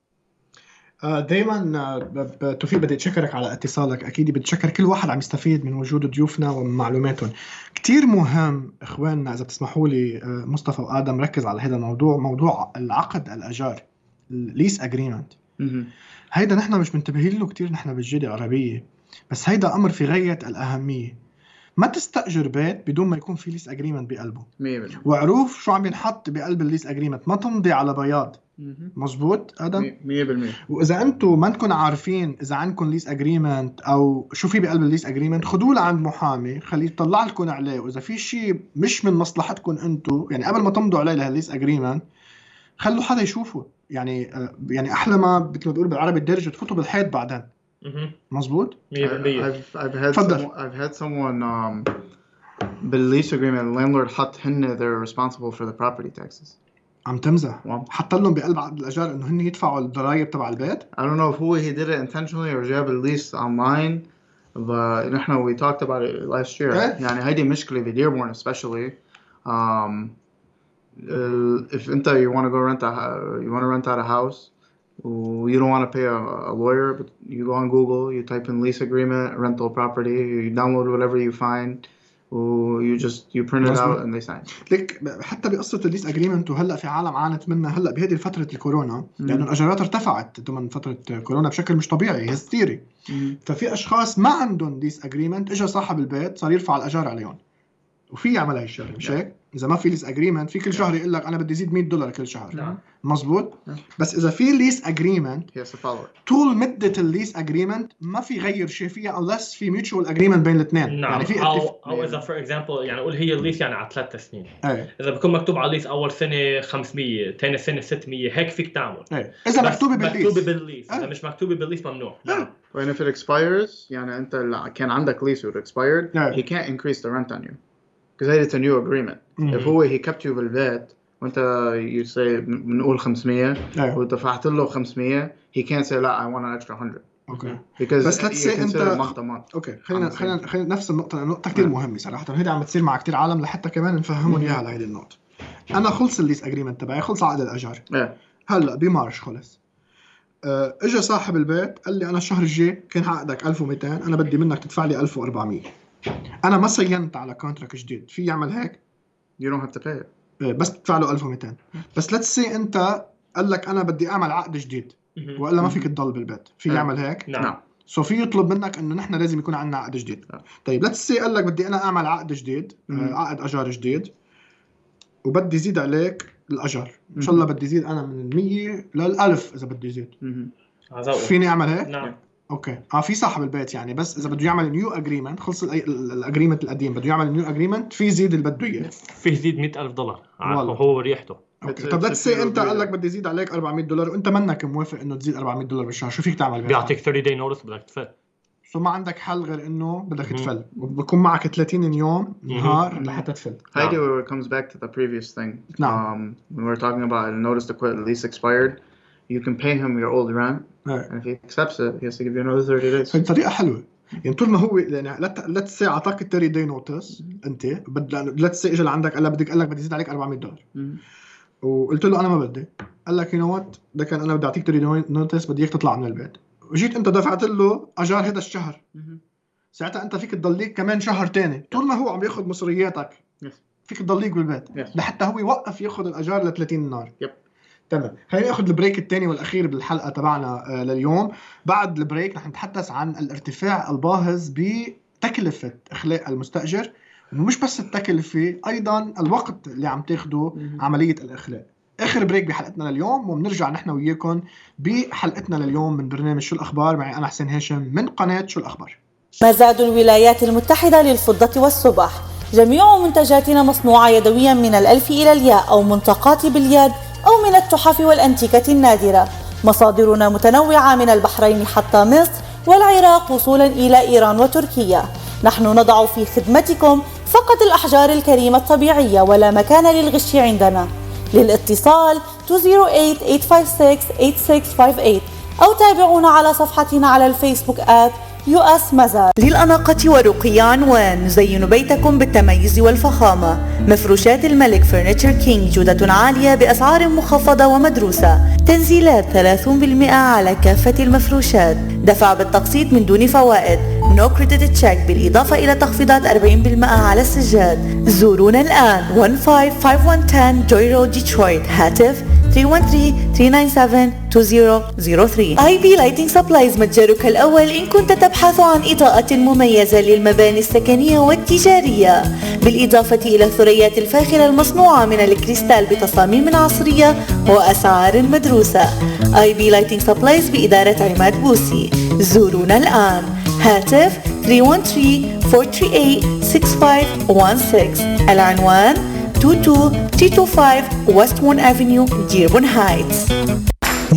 دايما توفيق بدي اتشكرك على اتصالك. اكيد بدي اتشكر كل واحد عم يستفيد من وجود ضيوفنا ومن معلوماتهم. كتير مهم اخواننا اذا بتسمحوا لي مصطفى وادم ركز على هذا الموضوع، موضوع العقد الاجار الليس اجريمنت. هيدا نحن مش منتبهين له كتير نحن بالجالية العربية، بس هيدا امر في غاية الاهمية. ما تستأجر بيت بدون ما يكون في ليس اجريمنت بقلبه، وعروف شو عم ينحط بقلب الليس اجريمنت، ما تمضي على بياض. مزبوط ادم 100%. واذا انتم ما انكم عارفين اذا عندكم ليس اجريمنت او شو في بقلب الليس اجريمنت، خذوه لعند محامي خليه يطلع لكم عليه، واذا في شيء مش من مصلحتكم انتم يعني قبل ما تمضوا عليه لهالليس اجريمنت خلوا حدا يشوفه. يعني احلى ما بتقول بالعربي الدرجه تفوتوا بالحيط بعدين. مزبوط 100%. I've had someone بالlease agreement landlord حط هن they're responsible for the property taxes. عم تمزح. حط لهم بقلب عقد الاجار انه هن يدفعوا الضرايب تبع البيت. I don't know if he did it intentionally or جاب الليس online, but نحن we talked about it last year. يعني هيدي مشكلة في Dearborn especially. If you want to go rent out a house, you don't want to pay a lawyer, but you go on Google, you type in lease agreement, rental property, you download whatever you find, you print it out and they sign. ليك حتى بقصة الليس اجريمنت، وهلا في عالم عانت منها هلا بهذه فترة الكورونا لأنه الأجارات ارتفعت ضمن فترة كورونا بشكل مش طبيعي هستيري. ففي أشخاص ما عندهم ليس اجريمنت، اجى صاحب البيت صار يرفع الأجار عليهم وفي يعمل هاي الشغله. مش هيك؟ اذا ما في ليس اجريمنت في كل شهر يقول لك انا بدي زيد $100 كل شهر. مزبوط. بس اذا في ليس اجريمنت طول مدة الليس اجريمنت ما في غير شيء فيها unless في mutual agreement بين الاثنين. يعني في او اذا فور اكزامبل يعني قول هي الليس يعني على 3 سنين. اذا بيكون مكتوب على الليس اول سنه 500 ثاني سنه 600 هيك فيك تعمل. اذا مكتوبه بالليس اذا مش مكتوبه بالليس ممنوع. When if it expires يعني انت كان عندك lease it expired, he can't increase the rent on you. Because it's a new agreement. If he kept you بالبيت وانت you say بنقول 500 ودفعت له 500, he can't say لا I want an extra 100. Okay. Because بس let's say انت اوكي خلينا نفس النقطة كتير مهمة صراحة. هيدا عم بتصير مع كتير عالم لحتى كمان نفهمهم اياها على هيدي النقطة. انا خلص الليس اجريمنت تبعي، خلص عقد الاجار. هلا بمارش خلص. اجى صاحب البيت قال لي انا الشهر الجاي كان عقدك 1200، انا بدي منك تدفع لي 1400. انا ما صينت على كونتراكت جديد، في يعمل هيك؟ you don't have to pay it. بس تدفع له 1200. بس let's say انت قال لك انا بدي اعمل عقد جديد والا ما فيك تضل بالبيت، في يعمل هيك؟ نعم. سو في يطلب منك انه نحن لازم يكون عندنا عقد جديد. طيب let's say قال لك بدي انا اعمل عقد جديد، عقد اجار جديد، وبدي زيد عليك الاجار. ان شاء الله بدي زيد انا من 100 ل1000 اذا بدي زيد. فيني اعمل هيك؟ نعم. اوكي. في صاحب البيت يعني، بس اذا بده يعمل نيو اجريمنت خلص الاجريمنت القديم بده يعمل نيو اجريمنت في يزيد اللي بده اياه، في يزيد $100,000 هو وريحته. اوكي. طب let's say انت قال لك بدي زيد عليك $400 وانت منك موافق انه تزيد $400 بالشهر، شو فيك تعمل؟ بيعطيك 30 day notice بدك تفل. ما عندك حل غير انه بدك تفل، وبكون معك 30 يوم نهار لحتى تفل. Heidi, it comes back to the previous thing. When we're talking about a notice to quit, lease expired, you can pay him your old rent, and if he accepts it, he has to give you another 30 days. هي طريقة حلوة. يعني طول ما هو يعني لا تسي عطاك 30 day notice انت لا تسي اجى لعندك قال لك بدي زيد عليك $400 وقلت له انا ما بدي، قال لك يو نو وات ده كان انا بدي اعطيك 30 day notice بدي اياك تطلع من البيت، وجيت انت دفعت له اجار هذا الشهر، ساعتها انت فيك تضليك كمان شهر تاني طول ما هو عم ياخذ مصرياتك. فيك تضليك بالبيت لحتى هو يوقف ياخذ الاجار ل 30 نهار. تمام. خلينا ناخذ البريك الثاني والاخير بالحلقه تبعنا لليوم. بعد البريك رح نتحدث عن الارتفاع الباهظ بتكلفه اخلاء المستاجر، ومش بس التكلفه، ايضا الوقت اللي عم تاخده عمليه الاخلاء. اخر بريك بحلقتنا لليوم، وبنرجع نحن وياكم بحلقتنا لليوم من برنامج شو الاخبار. معي انا حسين هاشم من قناه شو الاخبار. مزاد الولايات المتحدة للفضة والصبح. جميع منتجاتنا مصنوعة يدويا من الألف إلى الياء أو منطقات باليد أو من التحف والأنتيكة النادرة. مصادرنا متنوعة من البحرين حتى مصر والعراق وصولا إلى إيران وتركيا. نحن نضع في خدمتكم فقط الأحجار الكريمة الطبيعية، ولا مكان للغش عندنا. للاتصال 208-856-8658 أو تابعونا على صفحتنا على الفيسبوك US مزاد. للأناقة والرقي عنوان، نزين بيتكم بالتميز والفخامة. مفروشات الملك فرنتشر كينج، جودة عالية بأسعار مخفضة ومدروسة. تنزيلات 30% على كافة المفروشات. دفع بالتقسيط من دون فوائد. No credit check، بالإضافة إلى تخفيضات 40% على السجاد. زورونا الآن 15510 جوي رود ديترويت. هاتف 313-397-2003. IB Lighting Supplies، متجرك الأول إن كنت تبحث عن إضاءة مميزة للمباني السكنية والتجارية، بالإضافة إلى الثريات الفاخرة المصنوعة من الكريستال بتصاميم عصرية وأسعار مدروسة. IB Lighting Supplies بإدارة عماد بوسي. زورونا الآن. هاتف 313-438-6516. العنوان 22325 Westbourne Avenue, Dearborn Heights.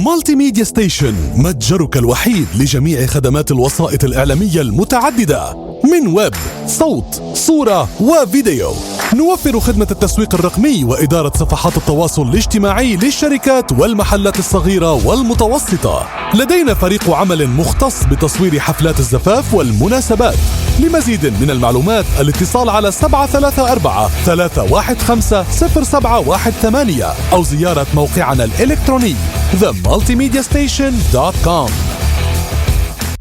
مالتي ميديا ستيشن، متجرك الوحيد لجميع خدمات الوسائط الإعلامية المتعددة، من ويب، صوت، صورة وفيديو. نوفر خدمة التسويق الرقمي وإدارة صفحات التواصل الاجتماعي للشركات والمحلات الصغيرة والمتوسطة. لدينا فريق عمل مختص بتصوير حفلات الزفاف والمناسبات. لمزيد من المعلومات الاتصال على 734-315-0718 أو زيارة موقعنا الإلكتروني themultimediastation.com.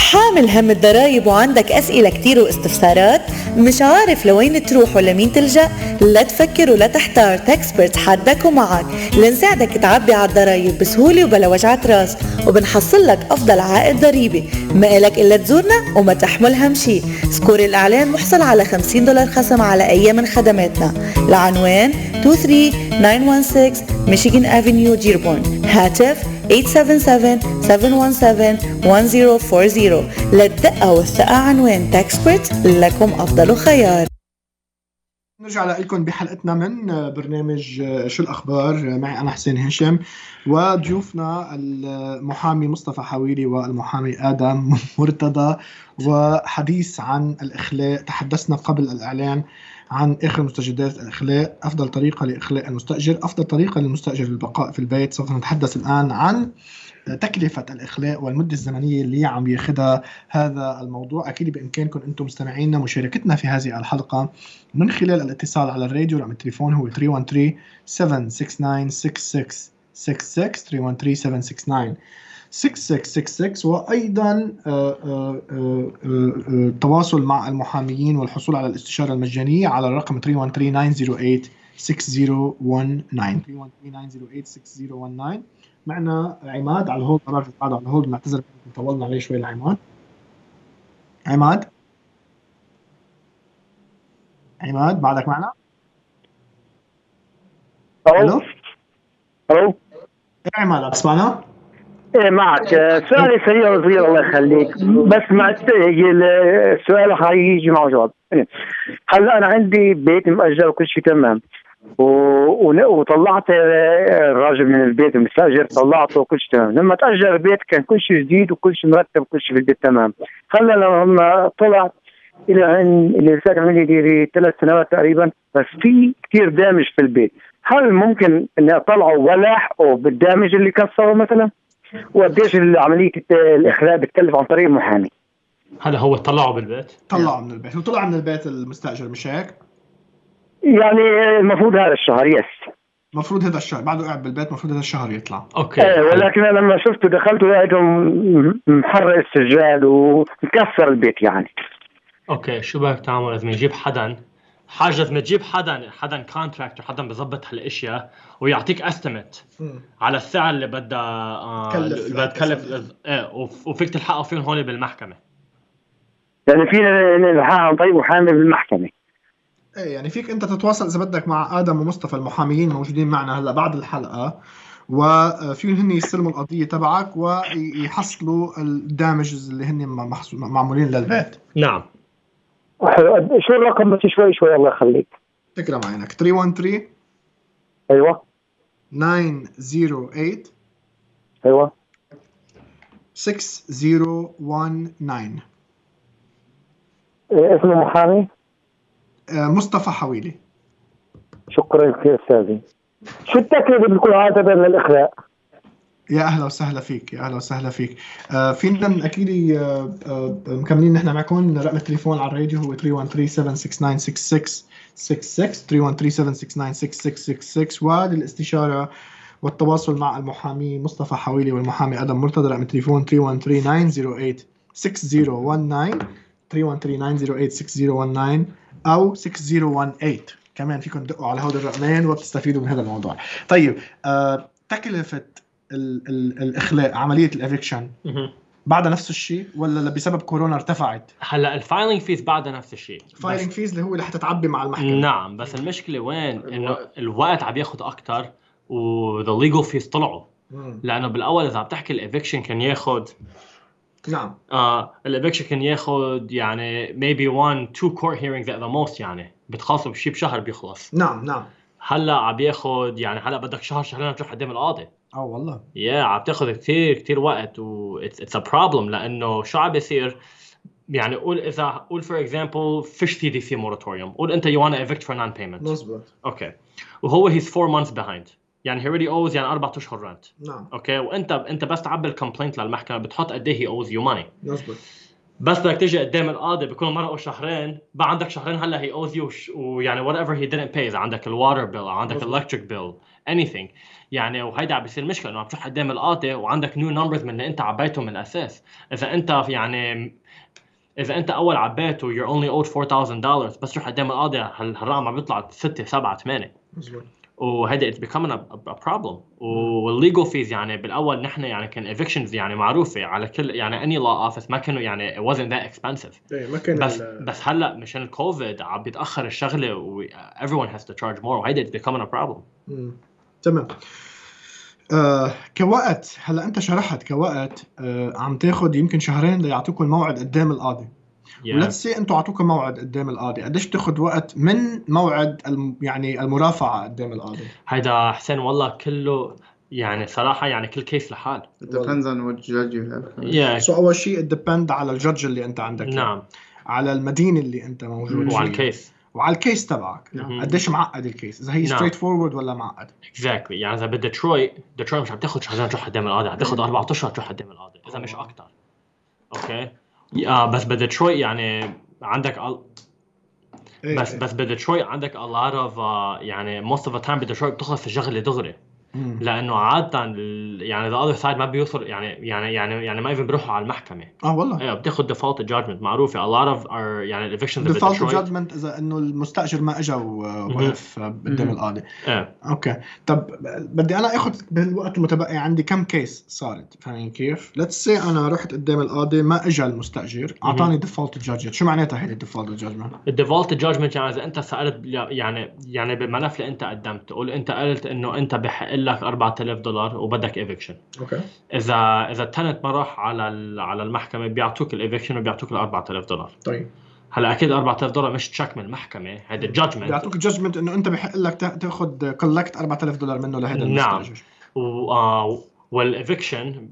حامل هم الضرايب وعندك أسئلة كتير واستفسارات؟ مش عارف لوين تروح ولا مين تلجأ؟ لا تفكر ولا تحتار، تكسبرت حدك ومعك لنساعدك تعبي على الضرايب بسهولة وبلا وجعة راس، وبنحصل لك أفضل عائد ضريبي. ما إلك إلا تزورنا وما تحمل هم شي. سكور الإعلان محصل على $50 خصم على أي من خدماتنا. العنوان 23916 ميشيغان أفنيو، ديربورن. هاتف 877-717-1040. للدقة والثقة عنوان تكسبرت، لكم أفضل خيار. نرجع لكم بحلقتنا من برنامج شو الأخبار. معي أنا حسين هاشم وضيوفنا المحامي مصطفى حويلي والمحامي آدم مرتضى، وحديث عن الإخلاء. تحدثنا قبل الإعلان عن آخر مستجدات الإخلاء، أفضل طريقة لإخلاء المستأجر، أفضل طريقة للمستأجر للبقاء في البيت. سوف نتحدث الآن عن تكلفة الإخلاء والمدة الزمنية اللي عم ياخدها هذا الموضوع. أكيد بإمكانكم أنتم مستمعينا مشاركتنا في هذه الحلقة من خلال الاتصال على الراديو. رقم التليفون هو 313-769-6666 313-769-6666. وأيضا التواصل مع المحاميين والحصول على الاستشارة المجانية على الرقم 313-908-6019. معنا عماد على الهولد. بعرف بعد على الهولد، نعتذر طولنا عليه شوي. لعماد عماد بعدك معنا؟ الو يا عماد بتسمعنا؟ ايه معك. سؤالي سريع وصغير الله يخليك، بس مع السؤال حيجي معه جواب. هلا انا عندي بيت مؤجر وكل شيء تمام، وطلعت الراجل من البيت المستأجر، طلعته وكل شيء تمام. لما تأجر البيت كان كل شيء جديد وكل شيء مرتب وكل شيء في البيت تمام. هلا لما طلع اللي ساكن عندي دي 3 سنوات تقريبا، بس في كثير دامج في البيت. هل ممكن اني اطلعه ولاحقه بالدامج اللي كسره مثلا؟ وقديش عمليه الاخلاء بتكلف عن طريق المحامي؟ هذا هو طلعه بالبيت؟ طلعه من البيت، وطلع من البيت المستأجر، مش هيك؟ يعني المفروض هذا الشهر المفروض هذا الشهر بعده قاعد بالبيت، المفروض هذا الشهر يطلع. اوكي. ولكن أنا لما شفته دخلت لقيته محرق السجاد ومكسر البيت يعني. اوكي، شو بدك تعمل؟ لازم يجيب حدا حاجز ما تجيب حدا كونتراكتور حدا بيظبط هالاشياء ويعطيك استيميت على السعر اللي بدها تكلف وفيك تلحقوا فيهم هون بالمحكمه. يعني فينا نلحقها عن طريق محامي بالمحكمه. ايه يعني فيك انت تتواصل اذا بدك مع ادم ومصطفى المحاميين موجودين معنا هلا بعد الحلقه، وفيهم هن يستلموا القضيه تبعك ويحصلوا الدامجز اللي هن معمولين للبيت. نعم. شو الرقم بس شوي الله يخليك. تكرم عينك. 313 ايوه 908 ايوه 6019. اسمه محامي مصطفى حويلي. شكرا كثير استاذي. شو التكلفة بتكون عادة للإخلاء؟ يا أهلا وسهلا فيك، يا أهلا وسهلا فيك. فينا أكيد مكملين نحن معكم. رقم التليفون على الراديو هو 313-769-6666 313-769-6666 وللاستشارة والتواصل مع المحامي مصطفى حويلي والمحامي أدم مرتضى رقم التليفون 313-908-6019 313-908-6019 أو 6018. كمان فيكم تدقوا على هذول الرقمين وبتستفيدوا من هذا الموضوع. طيب تكلفة الإخلاء عملية الإيفيكشن بعد نفس الشيء ولا بسبب كورونا ارتفعت؟ هلا الفايلينج فيز بعد نفس الشيء. الفايلينج فيز اللي هو اللي حتتعبي مع المحكمة. نعم بس المشكلة وين إنه الوقت عم ياخد أكتر و the legal fees طلعوا. لأنه بالأول إذا بتحكي الإيفيكشن كان ياخد نعم الإيفيكشن كان ياخد يعني maybe 1-2 court hearings at the most، يعني بتخلصوا بشي بشهر بيخلص. نعم هلا عم ياخد يعني هلا بدك شهرين تروح قدام القاضي. والله عم تاخذ كتير وقت و it's a problem. لأنه شو عم بيصير يعني قول for example fish CDC moratorium، قول أنت you want to evict for non-payment. مظبوط. okay وهو he's 4 months behind يعني he already owes يعني 4 أشهر rent. نعم. اوكي وانت بس تعبي الكومبلينت للمحكمة بتحط قد ايه he owes you money. مظبوط. بس بدك تيجي قدام القاضي بيكون مرة أو شهرين بقى عندك شهرين هلا he owes you ويعني whatever he didn't pay. إذا عندك الwater bill أو عندك electric bill anything يعني وهيدا عم بيصير مشكلة إنه عم تروح قدام القاضي وعندك new numbers من اللي أنت عبيته من الأساس. إذا أنت أول عبيته you're only owed $4,000 بس تروح قدام القاضي هالرقم عم بيطلع 6 7 8. مظبوط. وهذا it's becoming a problem. والlegal fees يعني بالأول نحن يعني كان evictions يعني معروفة على كل يعني any law office ما كانوا يعني it wasn't that expensive. ما كان بس هلا مشان الكوفيد عم بيتأخر الشغلة و everyone has to charge more وهذا it's becoming a problem. تمام. كوقت هلا أنت شرحت كوقت عم تاخد يمكن شهرين ليعطوكم الموعد قدام القاضي. ولتس سي انتوا عطوكم موعد قدام القاضي، قديش تاخذ وقت من موعد يعني المرافعه قدام القاضي؟ هيدا حسين والله كله يعني صراحه يعني كل كيس لحال. It depends on what judge you have. So اول شيء it depend على الجدج اللي انت عندك. نعم. على المدينه اللي انت موجود وعلى الكيس. وعلى الكيس تبعك. قديش معقد الكيس؟ اذا هي straight forward ولا معقد؟ Exactly. يعني اذا بديترويت مش عم تاخذ شهرين تروح قدام القاضي، عم تاخذ 4 أشهر تروح قدام القاضي اذا مش اكثر. اوكي. بس بديترويت يعني عندك بس بديترويت عندك a lot of يعني most of the time بديترويت بتخلص الشغله دغري. لانه عاده يعني the other side ما بيوصل يعني ما even بيروحوا على المحكمه. والله بتاخذ default judgment معروفه a lot of our يعني evictions default judgment اذا انه المستأجر ما اجى ووقف قدام القاضي. اوكي طب بدي انا اخذ بالوقت المتبقي عندي كم كيس صارت فاهمين كيف؟ let's say انا رحت قدام القاضي ما اجى المستأجر اعطاني default judgment. شو معناتها هي default judgment؟ الdefault judgment يعني اذا انت سألت يعني بالملف اللي انت قدمته قول انت قلت انه انت بحق لك $4,000 وبدك eviction. اوكي اذا التنت ما راح على المحكمه بيعطوك الايفيكشن وبيعطوك $4,000. طيب هلا اكيد $4,000 مش تشيك من المحكمه، هذا الجادجمنت بيعطوك جادجمنت انه انت بحق لك تاخذ كولكت $4,000 منه لهذا المستأجر. نعم. والايفيكشن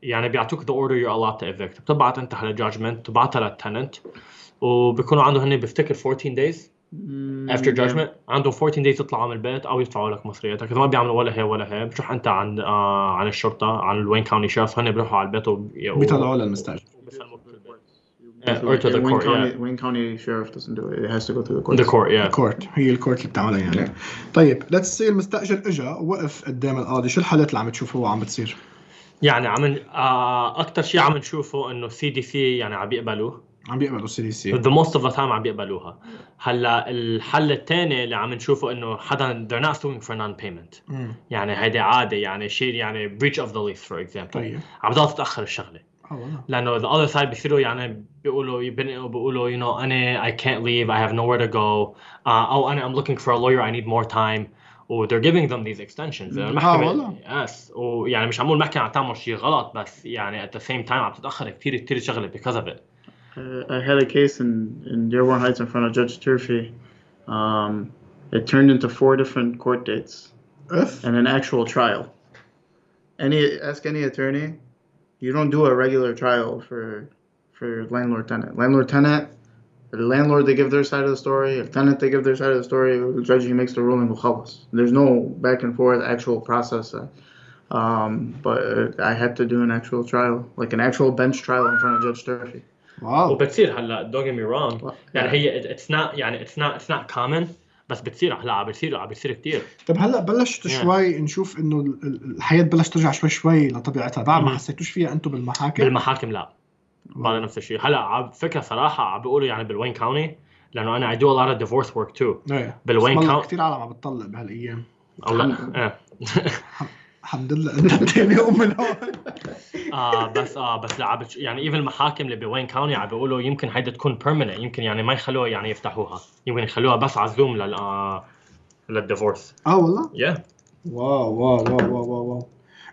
يعني بيعطوك the order you're allowed to evict. بتبعت انت على جادجمنت تبعتها للتننت وبيكونوا عنده هن بفتكر 14 days after judgment عندهم 14 days يطلعوا من البيت او يدفعوا لك مصرياتك. اذا ما بيعملوا ولا هي بتروح انت عن الشرطه عن الوين كاونتي شيرف هن بيروحوا على البيت وبيطلعوا للمستأجر. Wayne County Sheriff doesn't do it. It has to go through the court. The court هي الكورت اللي بتعملها يعني. طيب let's say المستأجر اجى وقف قدام القاضي، شو الحالات اللي عم تشوفوها عم بتصير؟ يعني اكثر شيء عم نشوفه انه CDC يعني عم بيقبلوه عم بيقبلوا CDC the most of the time عم بيقبلوها. هلا الحل الثاني اللي عم نشوفه انه حدا they're not suing for non-payment. يعني هيدي عادة، يعني شيء يعني breach of the lease for example. طيب. عم بضل تتأخر الشغلة. لأنه the other side بيصيروا يعني بيقولوا you know أنا I can't leave, I have nowhere to go. أو أنا I'm looking for a lawyer, I need more time. و they're giving them these extensions. المحكمة yes. ويعني مش عمول المحكمة عم تعمل شيء غلط، بس يعني at the same time عم تتأخر كتير شغلة because of it. I had a case in Dearborn Heights in front of Judge Turfy. It turned into 4 different court dates and an actual trial. Ask any attorney, you don't do a regular trial for landlord-tenant. Landlord-tenant, the landlord, they give their side of the story. The tenant, they give their side of the story. The judge, he makes the ruling. There's no back and forth actual process. But I had to do an actual trial, like an actual bench trial in front of Judge Turfy. واو. وبتصير هلا don't get me wrong. يعني هي it's not common، بس بتصير هلا عم بتصير كتير. طب هلا بلشت شوي نشوف انه الحياة بلشت ترجع شوي لطبيعتها. بعد ما حسيتوش فيها انتم بالمحاكم؟ لا بعد نفس الشيء. هلا فكرة صراحة عم بيقولوا يعني بالوين كاونتي، لأنه أنا I do a lot of divorce work too. بالوين كاونتي كتير عالم عم بتطلق بهالأيام. الله. الحمد لله انت تاني من هون. بس يعني even المحاكم اللي بوين كاونتي عم بيقولوا يمكن هيدا تكون permanent، يمكن يعني ما يخلوها يعني يفتحوها، يمكن يخلوها بس على الزوم للديفورس. والله. yeah. واو.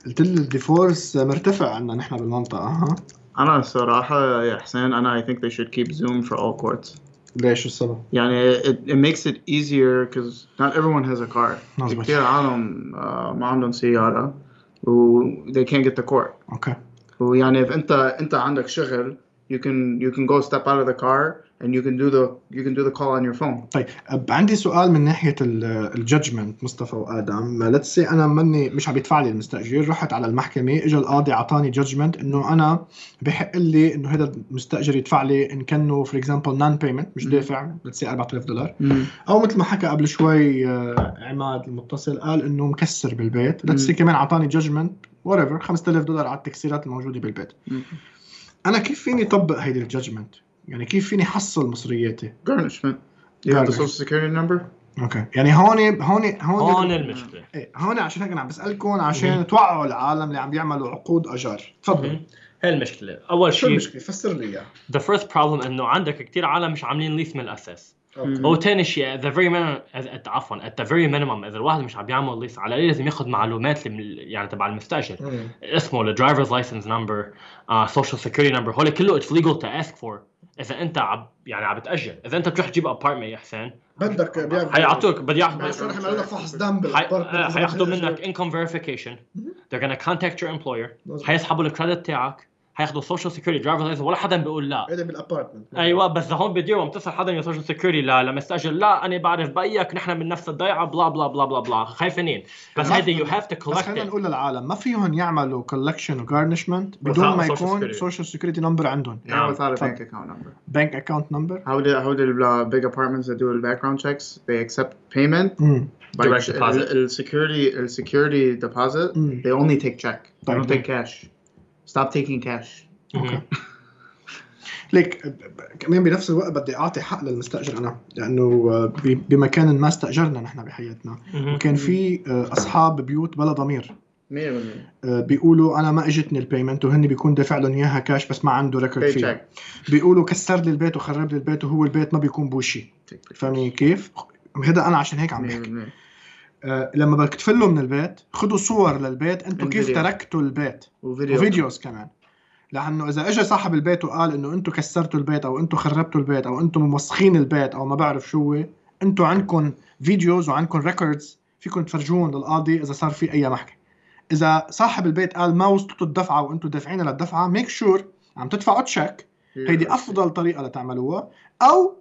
قلت لي الديفورس مرتفع عندنا نحن بالمنطقة. أنا صراحة يا حسين I think they should keep Zoom for all courts. ليش السبب؟ يعني it makes it easier because not everyone has a car. كتير عالم ما عندهم سيارة و they can't get to court. Okay. ويعني if أنت عندك شغل you can go step out of the car and you can do the call on your phone. طيب عندي سؤال من ناحية الجادجمنت مصطفى وآدم. let's say أنا مش عم يدفع لي المستأجر، رحت على المحكمة، إجا القاضي عطاني جادجمنت إنه أنا بحق لي إنه هذا المستأجر يدفع لي إن كانه for example non payment مش دافع let's say $4,000 أو مثل ما حكى قبل شوي عماد المتصل قال إنه مكسر بالبيت let's say كمان عطاني جادجمنت whatever $5,000 على التكسيرات الموجودة بالبيت. أنا كيف فيني طبق هيدي الجادجمنت؟ يعني كيف فيني حصل مصرياتي؟ garnishment. You have the social security number. اوكي. يعني هون المشكله. هون عشان هيك انا عم بسالكم عشان توعوا العالم اللي عم بيعملوا عقود اجار. تفضل. هي المشكله. اول شيء المشكله فسر لي اياها. the first problem انه عندك كتير عالم مش عاملين ليس من الاساس. وثاني شيء the very minimum at the very minimum اذا الواحد مش عم بيعمل ليس على لازم ياخذ معلومات يعني تبع المستأجر، اسمه الدرايفرز لايسنس نمبر، سوشيال سيكيورتي نمبر، هول كله it's legal to ask for. اذا انت عم بتأجر، اذا انت بتروح تجيب ابارتمنت يا حسين بدك هيعطوك يعملوا لك فحص دم هياخذوا منك income verification. they're gonna contact your employer. هيسحبوا الكريدت تاعك، هياخذوا سوشيال سيكيورتي درايفر لايسنس، ولا حدا بيقول لا. هذا بالابارتمنت. ايوه بس هون بديروا عم تصل حدا من سوشيال سيكيورتي لمستأجر لا انا بعرف بايك نحن من نفس الضيعه بلا بلا بلا بلا بلا خايفين. بس هيدا يو هاف تو كولكت. خلينا نقول للعالم ما فيهم يعملوا كولكشن وغارنشمنت بدون ما يكون سوشيال سيكيورتي نمبر عندهم. without a bank account number. Bank account number. How do big apartments that do the background checks they accept payment direct deposit. security deposit they only take check. They don't take cash. Stop taking cash. اوكي. ليك كمان بنفس الوقت بدي اعطي حق للمستأجر انا، لانه بمكان ما استأجرنا نحن بحياتنا وكان في اصحاب بيوت بلا ضمير 100% بيقولوا انا ما اجتني البيمنت وهن بيكون دافع لهم اياها كاش بس ما عنده ريكورد فيه. بيقولوا كسر لي البيت وخرب لي البيت وهو البيت ما بيكون بوشي. فاهمين كيف؟ هذا انا عشان هيك عم بحكي. لما بدك تفلوا من البيت خدوا صور للبيت انتم كيف تركتوا البيت وفيديوز كمان، لأنه إذا إجا صاحب البيت وقال إنه أنتوا كسرتوا البيت أو أنتوا خربتوا البيت أو أنتوا موسخين البيت أو ما بعرف شو هو، أنتوا عندكم فيديوز وعندكم ريكوردز فيكم تفرجون للقاضي إذا صار في أي محكمة. إذا صاحب البيت قال ما وصلتوا الدفعة وأنتوا دافعين للدفعة ميك شور عم تدفعوا تشيك، هيدي أفضل طريقة لتعملوها، أو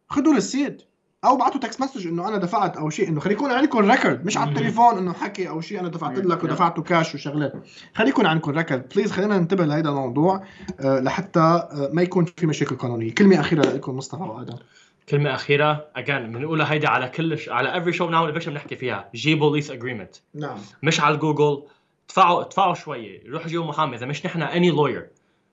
خدوا الرصيد او بعتوا تكست مسج انه انا دفعت او شيء، انه خلي يكون عندكم ريكورد مش على التليفون انه حكي او شيء انا دفعت لك ودفعته كاش وشغلات. خلي يكون عندكم ريكورد بليز. خلينا ننتبه لهذا الموضوع لحتى ما يكون في مشاكل قانونيه. كلمه اخيره لكم مصطفى وآدم. كلمه اخيره اجان بنقولها هيدا على على every show نعمل Eviction بنحكي فيها. جيبوا ليس اجريمنت. نعم. مش على الجوجل. ادفعوا شويه، روحوا جيبوا محامي. اذا مش نحن any lawyer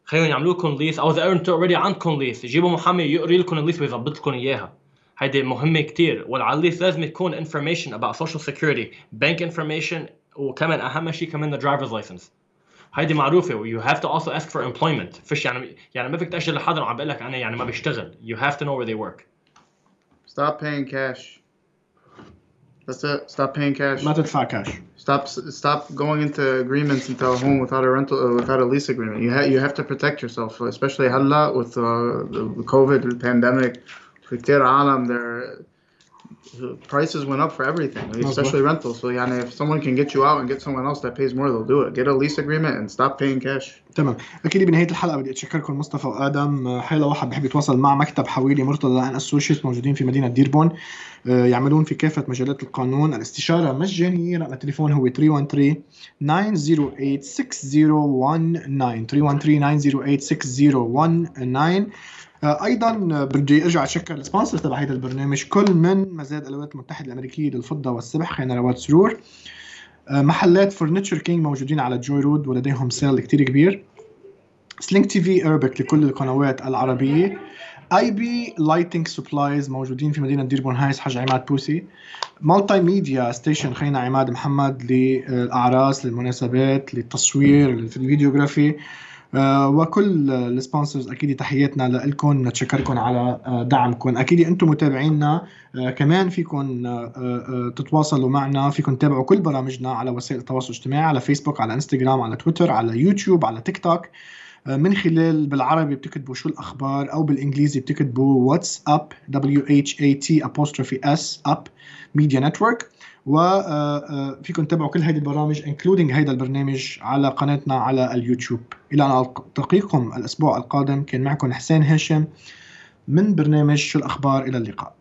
خليهم يعملوا لكم ليس، او اذا انتم اوريدي عندكم ليس يجيبوا محامي يقري لكم الليس ويظبط لكم اياها. هيدي مهمه كتير. وعلى الليس لازم تكون information about social security, bank information، وكمان اهم شيء كمان the driver's license. هيدي معروفه. و you have to also ask for employment. فيش يعني ما فيك تأجل لحدا وعم بقول لك انا يعني ما بيشتغل. You have to know where they work. Stop paying cash. That's it. Stop paying cash. ما تدفع cash. Stop going into agreements into a home without a rental, without a lease agreement. You have to protect yourself, especially هلا with the COVID, the pandemic. في كتير عالم their prices went up for everything, especially rentals. So يعني if someone can get you out and get someone else that pays more, they'll do it. Get a lease agreement and stop paying cash. تمام. اكيد بنهايه الحلقه بدي اتشكركم مصطفى وادم. حيلا واحد بحب يتواصل مع مكتب حويلي مرتضى ان اسوشيتس موجودين في مدينه ديربون، يعملون في كافه مجالات القانون. الاستشاره مجانيه. رقم التليفون هو 313-908-6019 313-908-6019. ايضا بدي ارجع اشكر السبونسر تبع هذا البرنامج، كل من مزاد الولايات المتحده الامريكيه للفضه والسبح، خينا رواد سرور. محلات فرنتشر كينج موجودين على جوي رود ولديهم سيل كتير كبير. سلينك تي في اربك لكل القنوات العربيه. اي بي لايتنج سبلايز موجودين في مدينه ديربون هايس حج عماد بوسي. مالتي ميديا ستيشن خينا عماد محمد للاعراس، للمناسبات، للتصوير، للفيديوغرافي. وكل السبونسرز اكيد تحياتنا لكم، نتشكركم على دعمكم. اكيد انتم متابعينا كمان فيكم تتواصلوا معنا، فيكم تتابعوا كل برامجنا على وسائل التواصل الاجتماعي، على فيسبوك، على انستغرام، على تويتر، على يوتيوب، على تيك توك. من خلال بالعربي بتكتبوا شو الأخبار، أو بالإنجليزي بتكتبوا واتس أب WHAT_S Up Media Network. وفيكم تتابعوا كل هيدي البرامج including هيدا البرنامج على قناتنا على اليوتيوب. إلى أن ألتقيكم الأسبوع القادم. كان معكم حسين هاشم من برنامج شو الأخبار. إلى اللقاء.